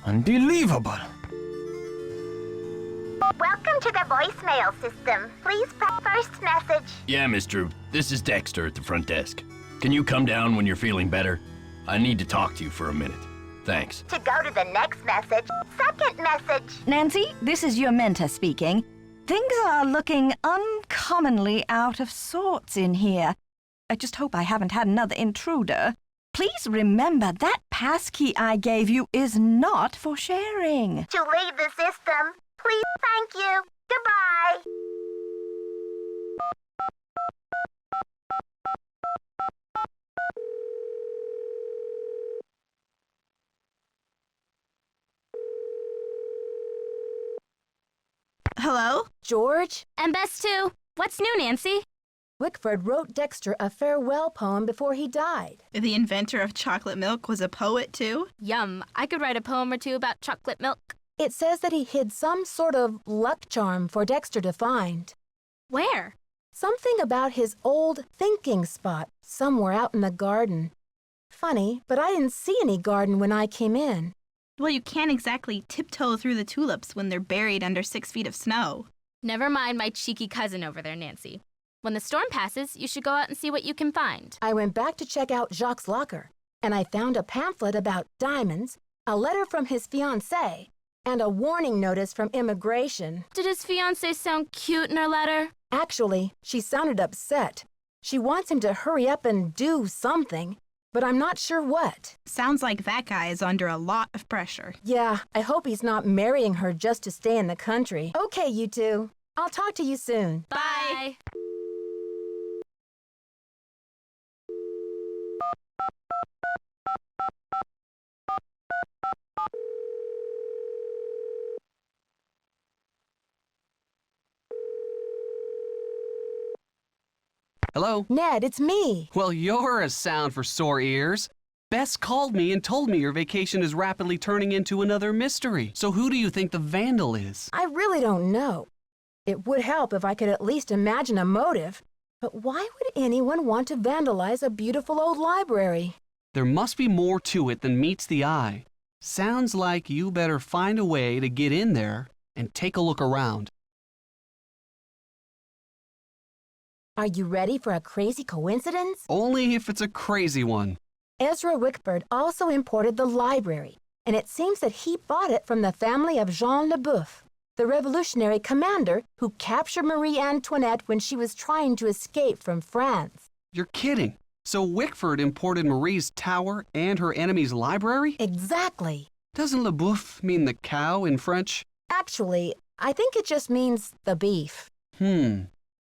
Unbelievable. Welcome to the voicemail system. Please press first message. Yeah, Miss Drew. This is Dexter at the front desk. Can you come down when you're feeling better? I need to talk to you for a minute. Thanks. To go to the next message, second message. Nancy, this is your mentor speaking. Things are looking uncommonly out of sorts in here. I just hope I haven't had another intruder. Please remember that passkey I gave you is not for sharing. To leave the system, please, thank you. Goodbye. Hello? George? And best too. What's new, Nancy? Wickford wrote Dexter a farewell poem before he died. The inventor of chocolate milk was a poet, too? Yum. I could write a poem or two about chocolate milk. It says that he hid some sort of luck charm for Dexter to find. Where? Something about his old thinking spot somewhere out in the garden. Funny, but I didn't see any garden when I came in. Well, you can't exactly tiptoe through the tulips when they're buried under 6 feet of snow. Never mind my cheeky cousin over there, Nancy. When the storm passes, you should go out and see what you can find. I went back to check out Jaque's locker, and I found a pamphlet about diamonds, a letter from his fiancée, and a warning notice from immigration. Did his fiancée sound cute in her letter? Actually, she sounded upset. She wants him to hurry up and do something, but I'm not sure what. Sounds like that guy is under a lot of pressure. Yeah, I hope he's not marrying her just to stay in the country. Okay, you two. I'll talk to you soon. Bye. Hello? Ned, it's me. Well, you're a sound for sore ears. Bess called me and told me your vacation is rapidly turning into another mystery. So who do you think the vandal is? I really don't know. It would help if I could at least imagine a motive. But why would anyone want to vandalize a beautiful old library? There must be more to it than meets the eye. Sounds like you better find a way to get in there and take a look around. Are you ready for a crazy coincidence? Only if it's a crazy one. Ezra Wickford also imported the library, and it seems that he bought it from the family of Jean Leboeuf, the revolutionary commander who captured Marie Antoinette when she was trying to escape from France. You're kidding. So Wickford imported Marie's tower and her enemy's library? Exactly. Doesn't Leboeuf mean the cow in French? Actually, I think it just means the beef.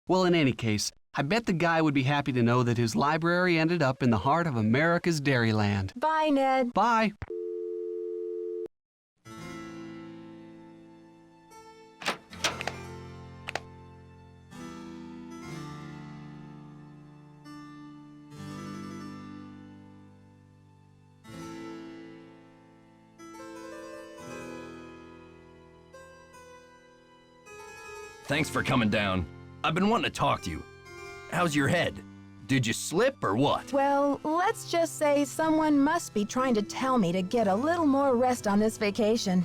Well, in any case, I bet the guy would be happy to know that his library ended up in the heart of America's Dairyland. Bye, Ned. Bye. Thanks for coming down. I've been wanting to talk to you. How's your head? Did you slip or what? Well, let's just say someone must be trying to tell me to get a little more rest on this vacation.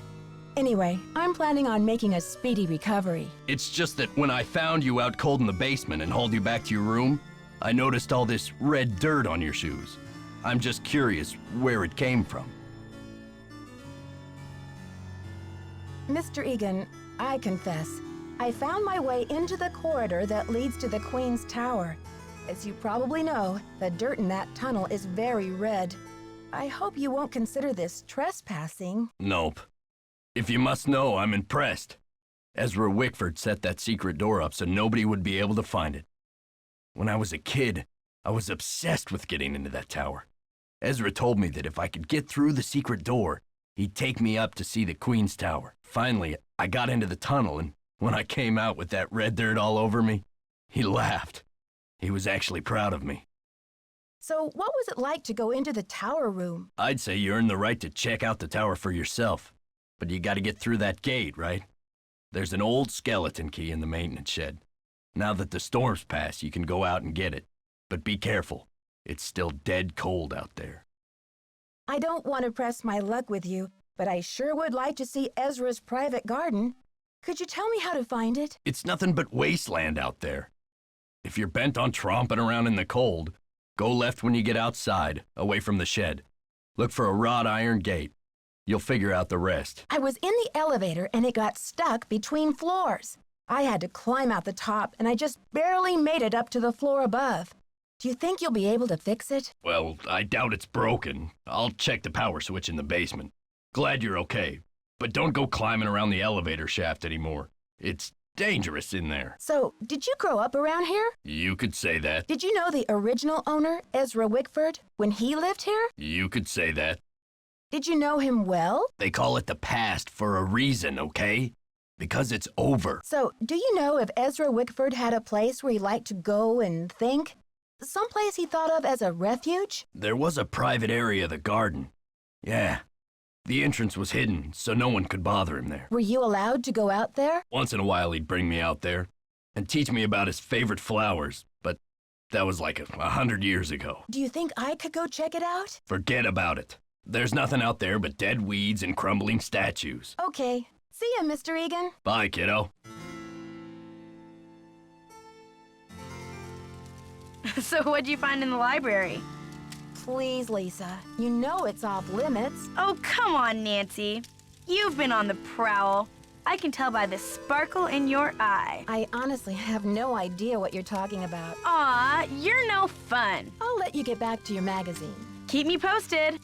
Anyway, I'm planning on making a speedy recovery. It's just that when I found you out cold in the basement and hauled you back to your room, I noticed all this red dirt on your shoes. I'm just curious where it came from. Mr. Egan, I confess, I found my way into the corridor that leads to the Queen's Tower. As you probably know, the dirt in that tunnel is very red. I hope you won't consider this trespassing. Nope. If you must know, I'm impressed. Ezra Wickford set that secret door up so nobody would be able to find it. When I was a kid, I was obsessed with getting into that tower. Ezra told me that if I could get through the secret door, he'd take me up to see the Queen's Tower. Finally, I got into the tunnel, and when I came out with that red dirt all over me, he laughed. He was actually proud of me. So what was it like to go into the tower room? I'd say you earned the right to check out the tower for yourself, but you gotta get through that gate, right? There's an old skeleton key in the maintenance shed. Now that the storm's passed, you can go out and get it. But be careful. It's still dead cold out there. I don't want to press my luck with you, but I sure would like to see Ezra's private garden. Could you tell me how to find it? It's nothing but wasteland out there. If you're bent on tromping around in the cold, go left when you get outside, away from the shed. Look for a wrought iron gate. You'll figure out the rest. I was in the elevator and it got stuck between floors. I had to climb out the top and I just barely made it up to the floor above. Do you think you'll be able to fix it? Well, I doubt it's broken. I'll check the power switch in the basement. Glad you're okay, but don't go climbing around the elevator shaft anymore. It's dangerous in there. So, did you grow up around here? You could say that. Did you know the original owner, Ezra Wickford, when he lived here? You could say that. Did you know him well? They call it the past for a reason, okay? Because it's over. So, do you know if Ezra Wickford had a place where he liked to go and think? Someplace he thought of as a refuge? There was a private area of the garden. Yeah. The entrance was hidden, so no one could bother him there. Were you allowed to go out there? Once in a while, he'd bring me out there and teach me about his favorite flowers, but that was like 100 years ago. Do you think I could go check it out? Forget about it. There's nothing out there but dead weeds and crumbling statues. Okay. See ya, Mr. Egan. Bye, kiddo. So what'd you find in the library? Please, Lisa. You know it's off limits. Oh, come on, Nancy. You've been on the prowl. I can tell by the sparkle in your eye. I honestly have no idea what you're talking about. Aw, you're no fun. I'll let you get back to your magazine. Keep me posted.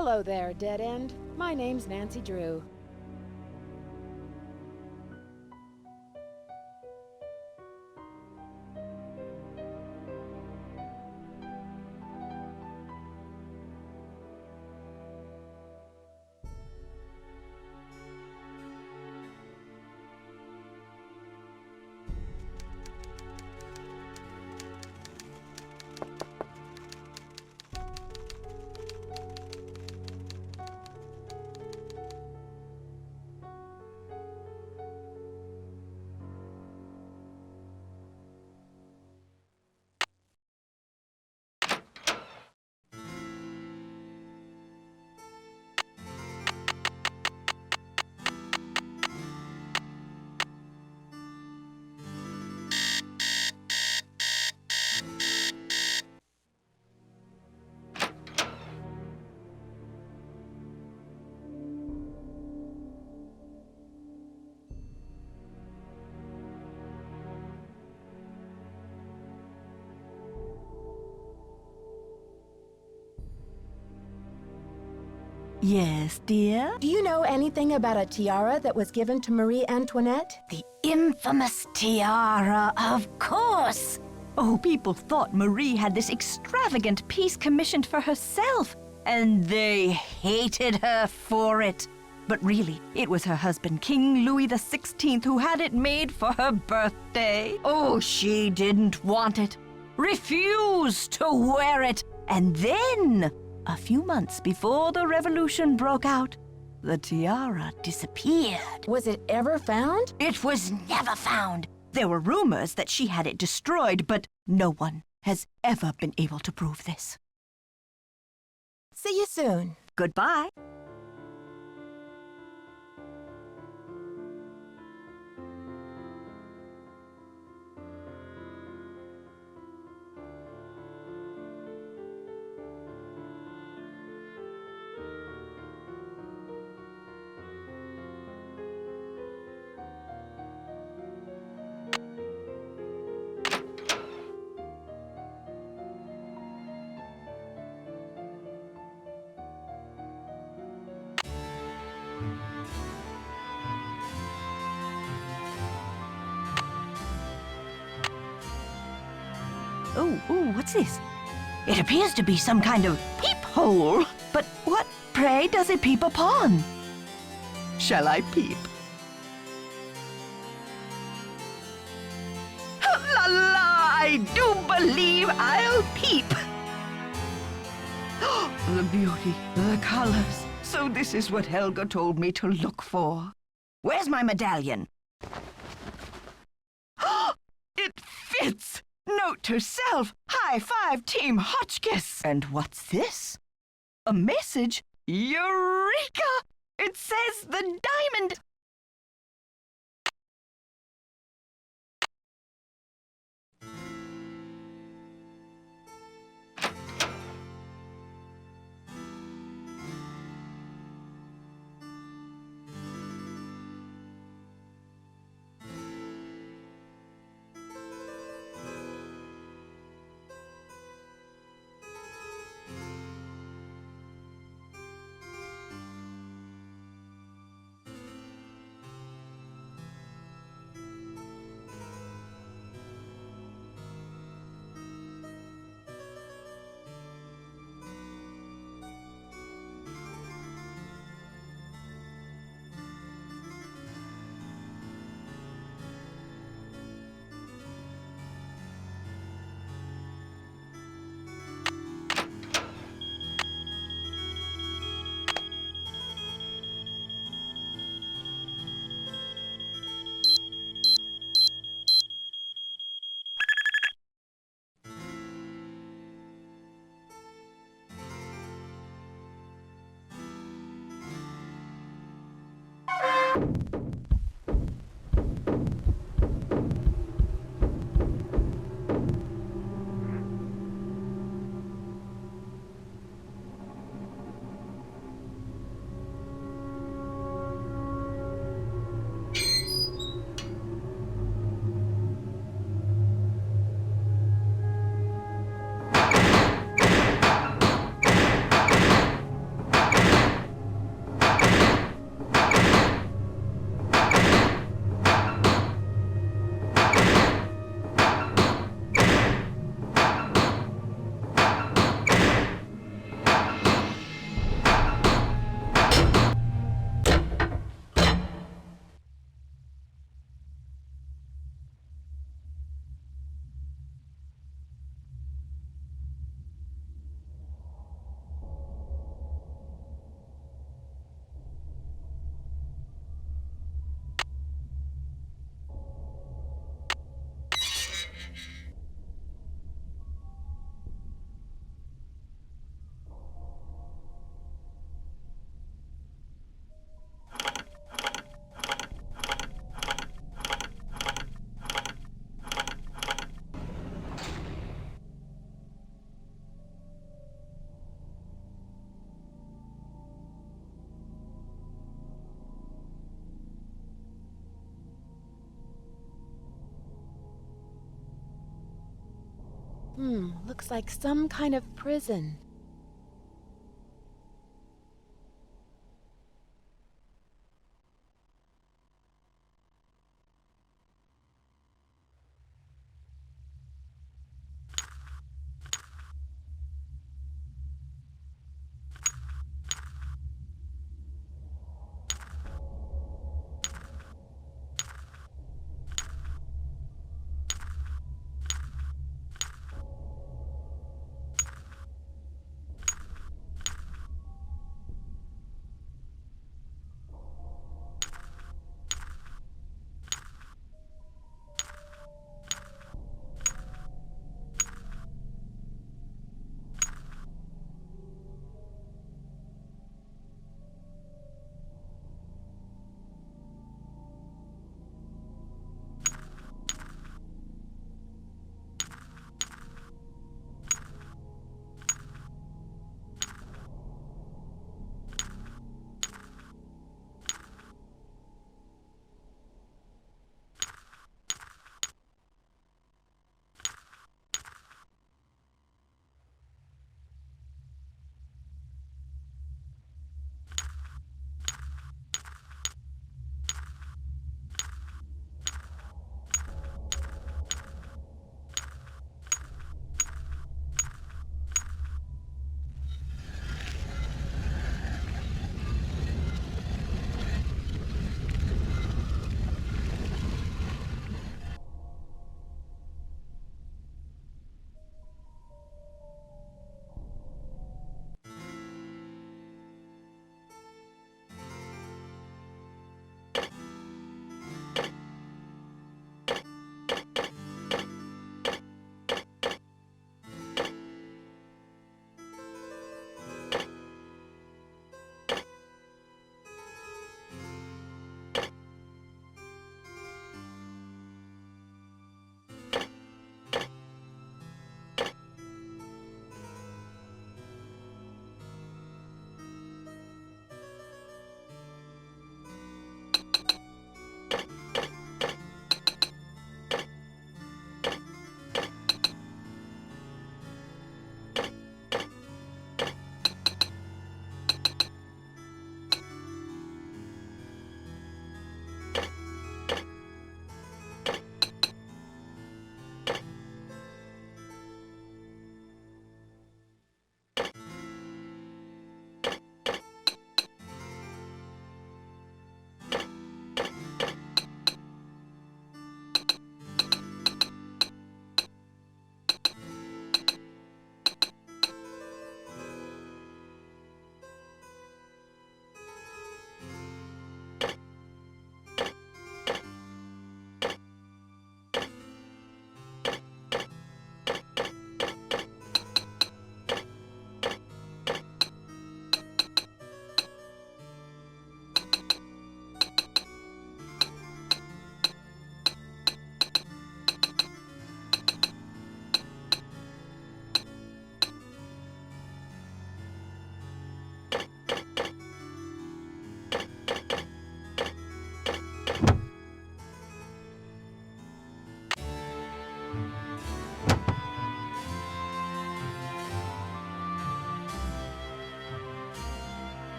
Hello there, Dead End. My name's Nancy Drew. Yes, dear? Do you know anything about a tiara that was given to Marie Antoinette? The infamous tiara, of course! Oh, people thought Marie had this extravagant piece commissioned for herself, and they hated her for it. But really, it was her husband, King Louis XVI, who had it made for her birthday. Oh, she didn't want it, refused to wear it, and then, a few months before the revolution broke out, the tiara disappeared. Was it ever found? It was never found. There were rumors that she had it destroyed, but no one has ever been able to prove this. See you soon. Goodbye. Oh, what's this? It appears to be some kind of peephole. But what, pray, does it peep upon? Shall I peep? La la, I do believe I'll peep. The beauty, the colors. So this is what Helga told me to look for. Where's my medallion? It fits! Note to self, high five Team Hotchkiss. And what's this? A message? Eureka! It says the diamond. Looks like some kind of prison.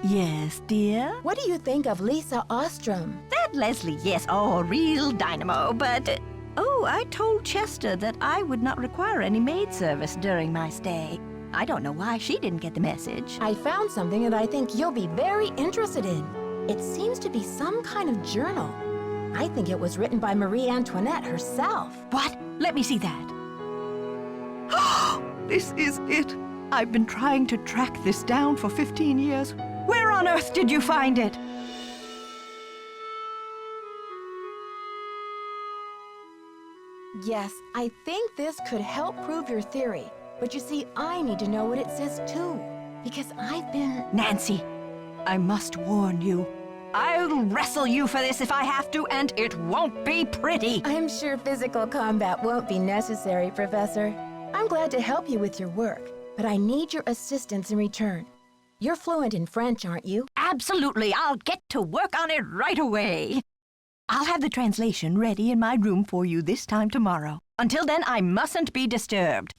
Yes, dear? What do you think of Lisa Ostrom? That Leslie, yes. Oh, real dynamo, but... oh, I told Chester that I would not require any maid service during my stay. I don't know why she didn't get the message. I found something that I think you'll be very interested in. It seems to be some kind of journal. I think it was written by Marie Antoinette herself. What? Let me see that. This is it. I've been trying to track this down for 15 years. Where on earth did you find it? Yes, I think this could help prove your theory. But you see, I need to know what it says too. Because I've been... Nancy, I must warn you. I'll wrestle you for this if I have to, and it won't be pretty. I'm sure physical combat won't be necessary, Professor. I'm glad to help you with your work, but I need your assistance in return. You're fluent in French, aren't you? Absolutely. I'll get to work on it right away. I'll have the translation ready in my room for you this time tomorrow. Until then, I mustn't be disturbed.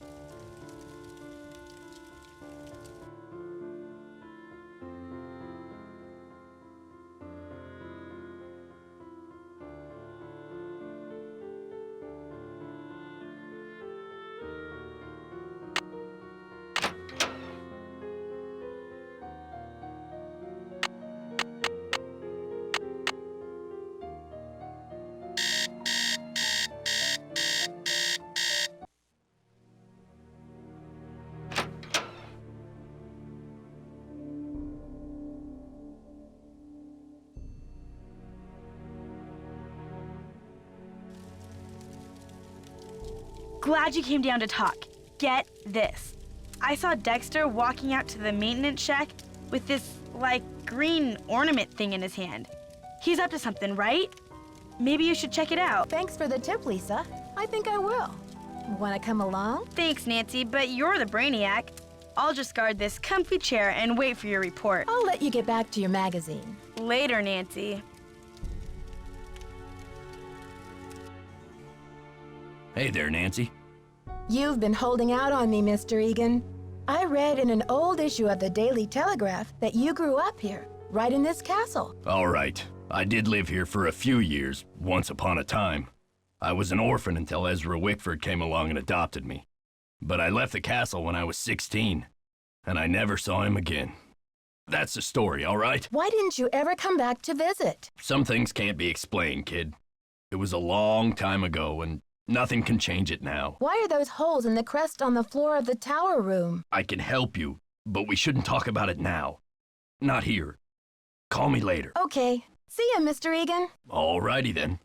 Glad you came down to talk. Get this. I saw Dexter walking out to the maintenance shack with this, like, green ornament thing in his hand. He's up to something, right? Maybe you should check it out. Thanks for the tip, Lisa. I think I will. Want to come along? Thanks, Nancy, but you're the brainiac. I'll just guard this comfy chair and wait for your report. I'll let you get back to your magazine. Later, Nancy. Hey there, Nancy. You've been holding out on me, Mr. Egan. I read in an old issue of the Daily Telegraph that you grew up here, right in this castle. All right. I did live here for a few years, once upon a time. I was an orphan until Ezra Wickford came along and adopted me. But I left the castle when I was 16, and I never saw him again. That's the story, all right? Why didn't you ever come back to visit? Some things can't be explained, kid. It was a long time ago, and nothing can change it now. Why are those holes in the crest on the floor of the tower room? I can help you, but we shouldn't talk about it now. Not here. Call me later. Okay. See ya, Mr. Egan. All righty then.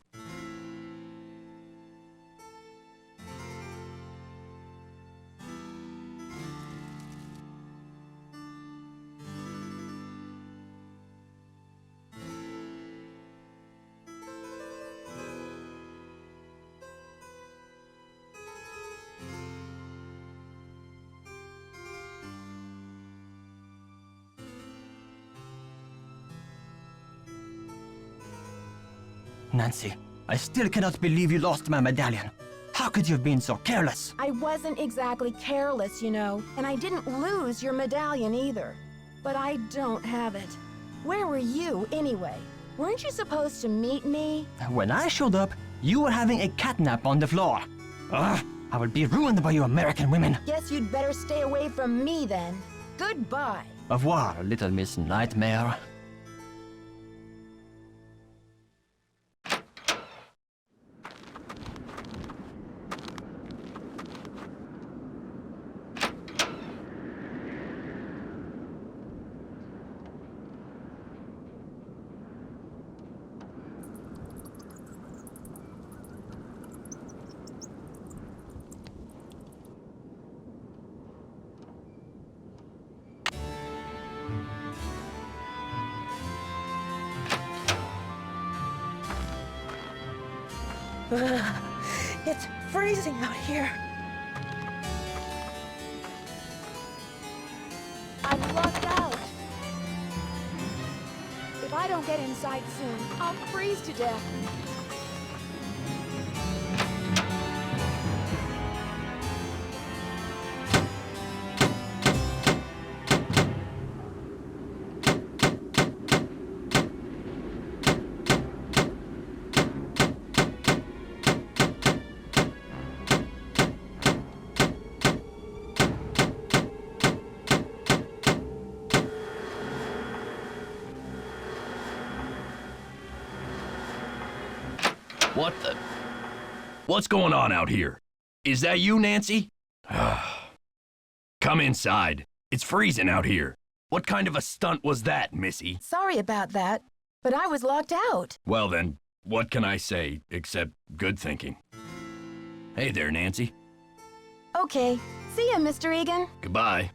Nancy, I still cannot believe you lost my medallion. How could you have been so careless? I wasn't exactly careless, you know, and I didn't lose your medallion either. But I don't have it. Where were you, anyway? Weren't you supposed to meet me? When I showed up, you were having a catnap on the floor. Ugh, I will be ruined by you American women. Guess you'd better stay away from me then. Goodbye. Au revoir, little Miss Nightmare. It's freezing out here. I'm locked out. If I don't get inside soon, I'll freeze to death. What the? What's going on out here? Is that you, Nancy? Come inside. It's freezing out here. What kind of a stunt was that, Missy? Sorry about that, but I was locked out. Well then, what can I say except good thinking? Hey there, Nancy. Okay. See ya, Mr. Egan. Goodbye.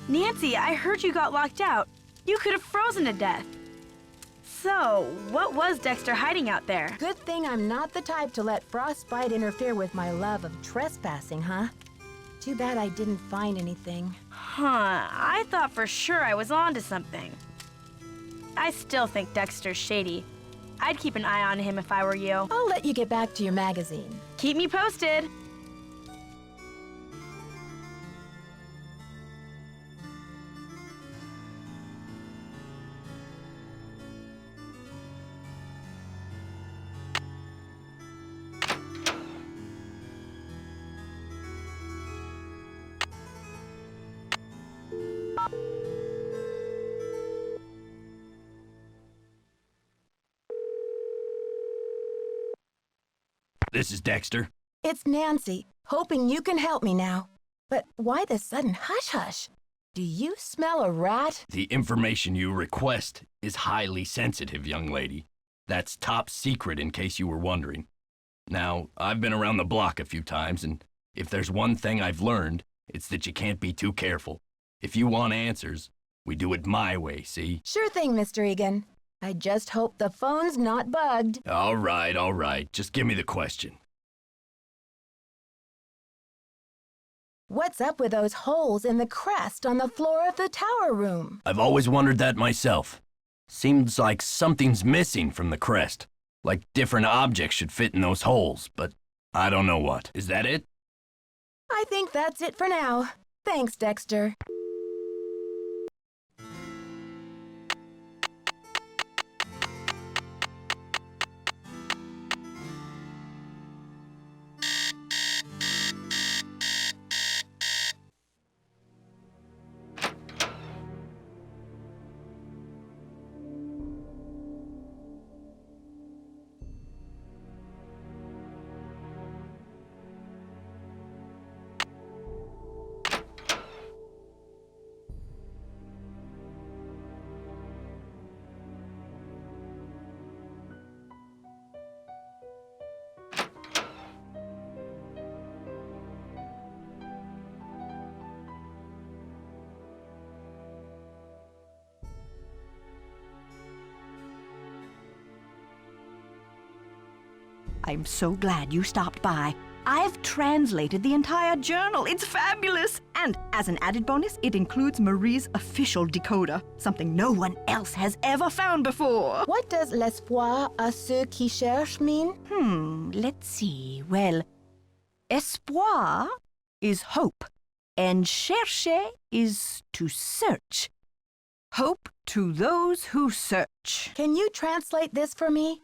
Nancy, I heard you got locked out. You could have frozen to death. So, what was Dexter hiding out there? Good thing I'm not the type to let frostbite interfere with my love of trespassing, huh? Too bad I didn't find anything. Huh, I thought for sure I was onto something. I still think Dexter's shady. I'd keep an eye on him if I were you. I'll let you get back to your magazine. Keep me posted. This is Dexter. It's Nancy, hoping you can help me now. But why the sudden hush-hush? Do you smell a rat? The information you request is highly sensitive, young lady. That's top secret in case you were wondering. Now, I've been around the block a few times, and if there's one thing I've learned, it's that you can't be too careful. If you want answers, we do it my way, see? Sure thing, Mr. Egan. I just hope the phone's not bugged. All right. Just give me the question. What's up with those holes in the crest on the floor of the tower room? I've always wondered that myself. Seems like something's missing from the crest. Like different objects should fit in those holes, but I don't know what. Is that it? I think that's it for now. Thanks, Dexter. I'm so glad you stopped by. I've translated the entire journal. It's fabulous! And as an added bonus, it includes Marie's official decoder, something no one else has ever found before. What does l'espoir à ceux qui cherchent mean? Let's see. Well, espoir is hope, and chercher is to search. Hope to those who search. Can you translate this for me?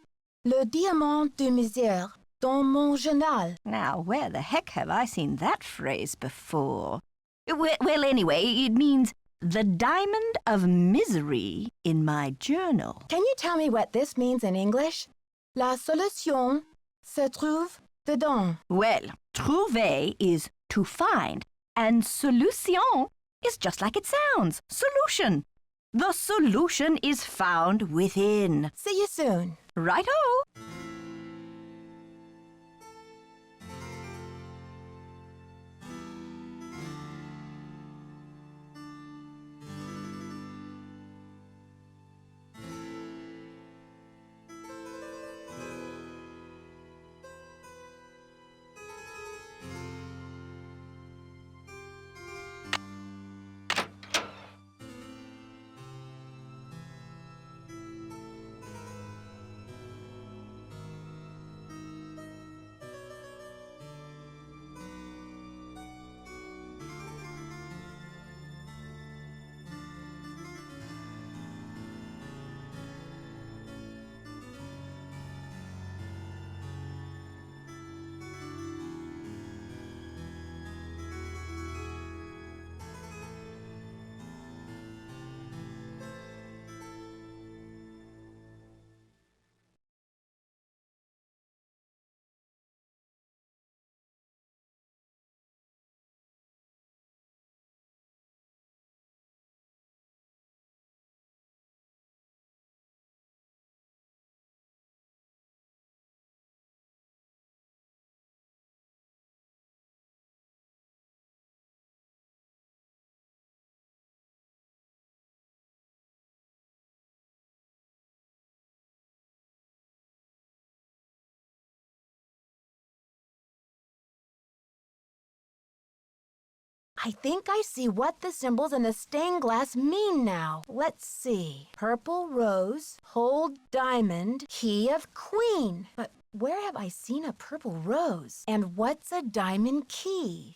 Le diamant de misère dans mon journal. Now, where the heck have I seen that phrase before? Well, anyway, it means the diamond of misery in my journal. Can you tell me what this means in English? La solution se trouve dedans. Well, trouver is to find, and solution is just like it sounds, solution. The solution is found within. See you soon. Right-o! I think I see what the symbols in the stained glass mean now. Let's see. Purple rose, hold diamond, key of queen. But where have I seen a purple rose? And what's a diamond key?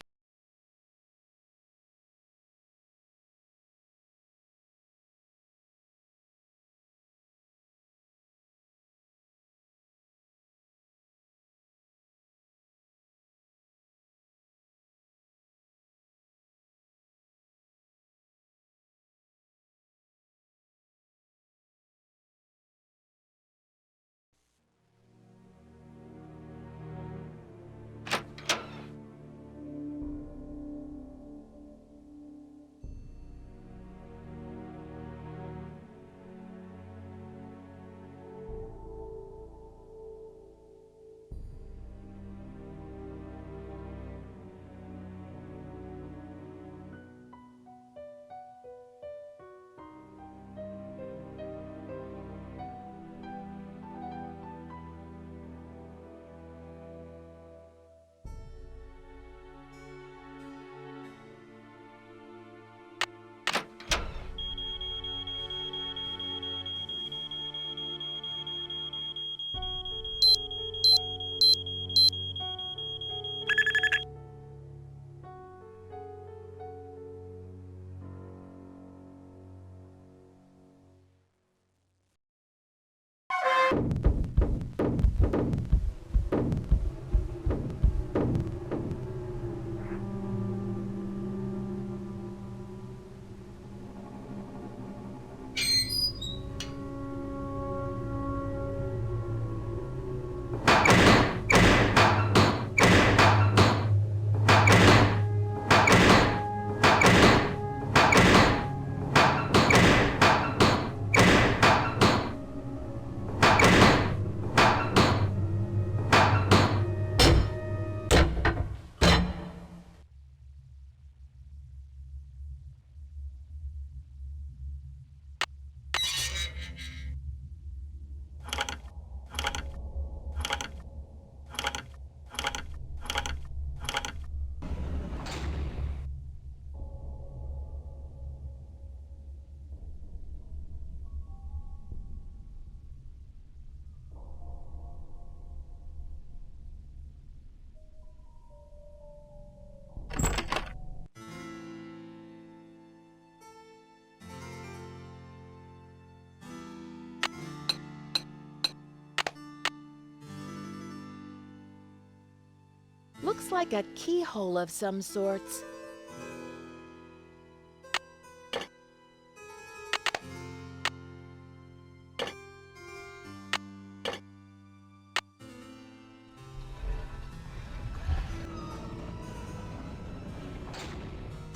Looks like a keyhole of some sorts.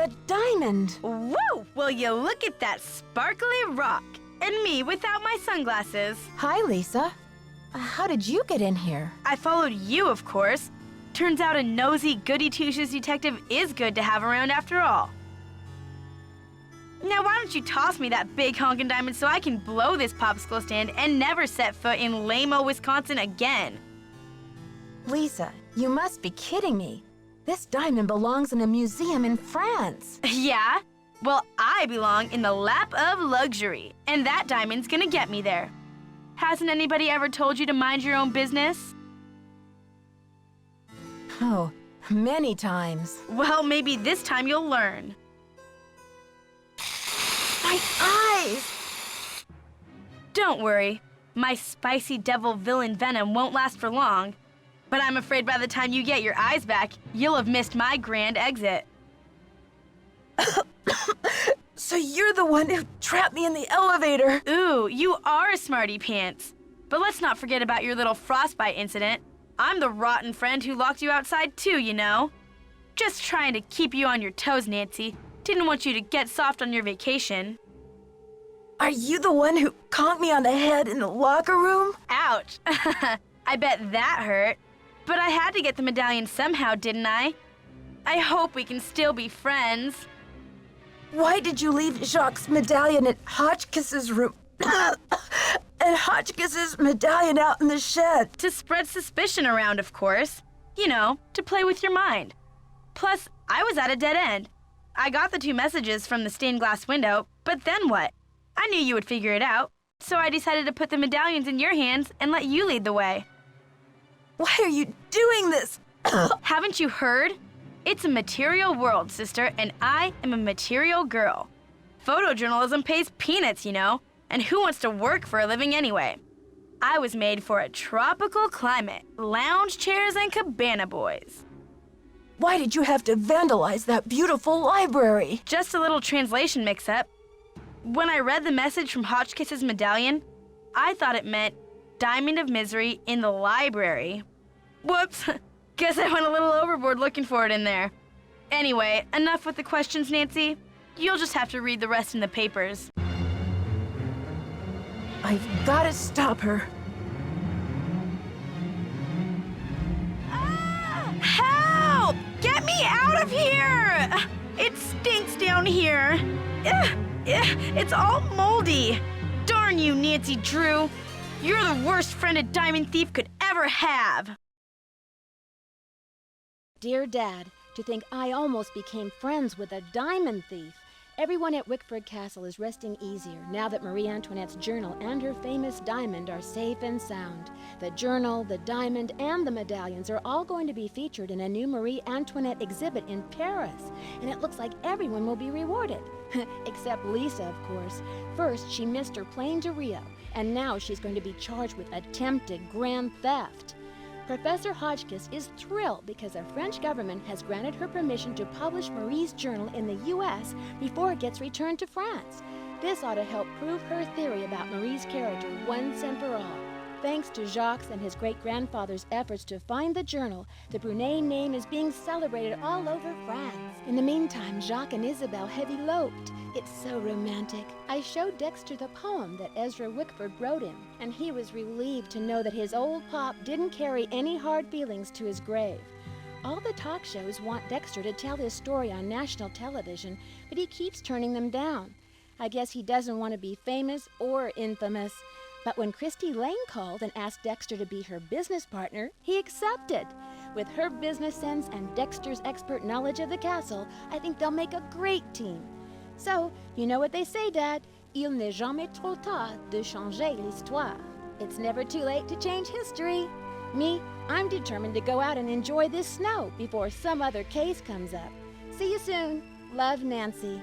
The diamond! Woo! Will you look at that sparkly rock? And me without my sunglasses. Hi, Lisa. How did you get in here? I followed you, of course. Turns out a nosy, goody-two-shoes detective is good to have around after all. Now, why don't you toss me that big honkin' diamond so I can blow this popsicle stand and never set foot in lame-o Wisconsin again? Lisa, you must be kidding me. This diamond belongs in a museum in France. Yeah? Well, I belong in the lap of luxury, and that diamond's gonna get me there. Hasn't anybody ever told you to mind your own business? Oh, many times. Well, maybe this time you'll learn. My eyes! Don't worry. My spicy devil villain venom won't last for long. But I'm afraid by the time you get your eyes back, you'll have missed my grand exit. So you're the one who trapped me in the elevator. Ooh, you are a smarty pants. But let's not forget about your little frostbite incident. I'm the rotten friend who locked you outside too, you know. Just trying to keep you on your toes, Nancy. Didn't want you to get soft on your vacation. Are you the one who conked me on the head in the locker room? Ouch. I bet that hurt. But I had to get the medallion somehow, didn't I? I hope we can still be friends. Why did you leave Jaque's medallion at Hotchkiss's room? And Hotchkiss's medallion out in the shed? To spread suspicion around, of course. You know, to play with your mind. Plus, I was at a dead end. I got the 2 messages from the stained glass window, but then what? I knew you would figure it out, so I decided to put the medallions in your hands and let you lead the way. Why are you doing this? Haven't you heard? It's a material world, sister, and I am a material girl. Photojournalism pays peanuts, you know, and who wants to work for a living anyway? I was made for a tropical climate, lounge chairs and cabana boys. Why did you have to vandalize that beautiful library? Just a little translation mix-up. When I read the message from Hotchkiss's medallion, I thought it meant Diamond of Misery in the library. Whoops, guess I went a little overboard looking for it in there. Anyway, enough with the questions, Nancy. You'll just have to read the rest in the papers. I've got to stop her. Help! Get me out of here! It stinks down here. It's all moldy. Darn you, Nancy Drew. You're the worst friend a diamond thief could ever have. Dear Dad, to think I almost became friends with a diamond thief. Everyone at Wickford Castle is resting easier now that Marie Antoinette's journal and her famous diamond are safe and sound. The journal, the diamond, and the medallions are all going to be featured in a new Marie Antoinette exhibit in Paris, and it looks like everyone will be rewarded. Except Lisa, of course. First, she missed her plane to Rio, and now she's going to be charged with attempted grand theft. Professor Hotchkiss is thrilled because the French government has granted her permission to publish Marie's journal in the U.S. before it gets returned to France. This ought to help prove her theory about Marie's character once and for all. Thanks to Jaque's and his great-grandfather's efforts to find the journal, the Brunet name is being celebrated all over France. In the meantime, Jaque and Isabel have eloped. It's so romantic. I showed Dexter the poem that Ezra Wickford wrote him, and he was relieved to know that his old pop didn't carry any hard feelings to his grave. All the talk shows want Dexter to tell his story on national television, but he keeps turning them down. I guess he doesn't want to be famous or infamous. But when Christy Lane called and asked Dexter to be her business partner, he accepted. With her business sense and Dexter's expert knowledge of the castle, I think they'll make a great team. So, you know what they say, Dad? Il n'est jamais trop tard de changer l'histoire. It's never too late to change history. Me, I'm determined to go out and enjoy this snow before some other case comes up. See you soon. Love, Nancy.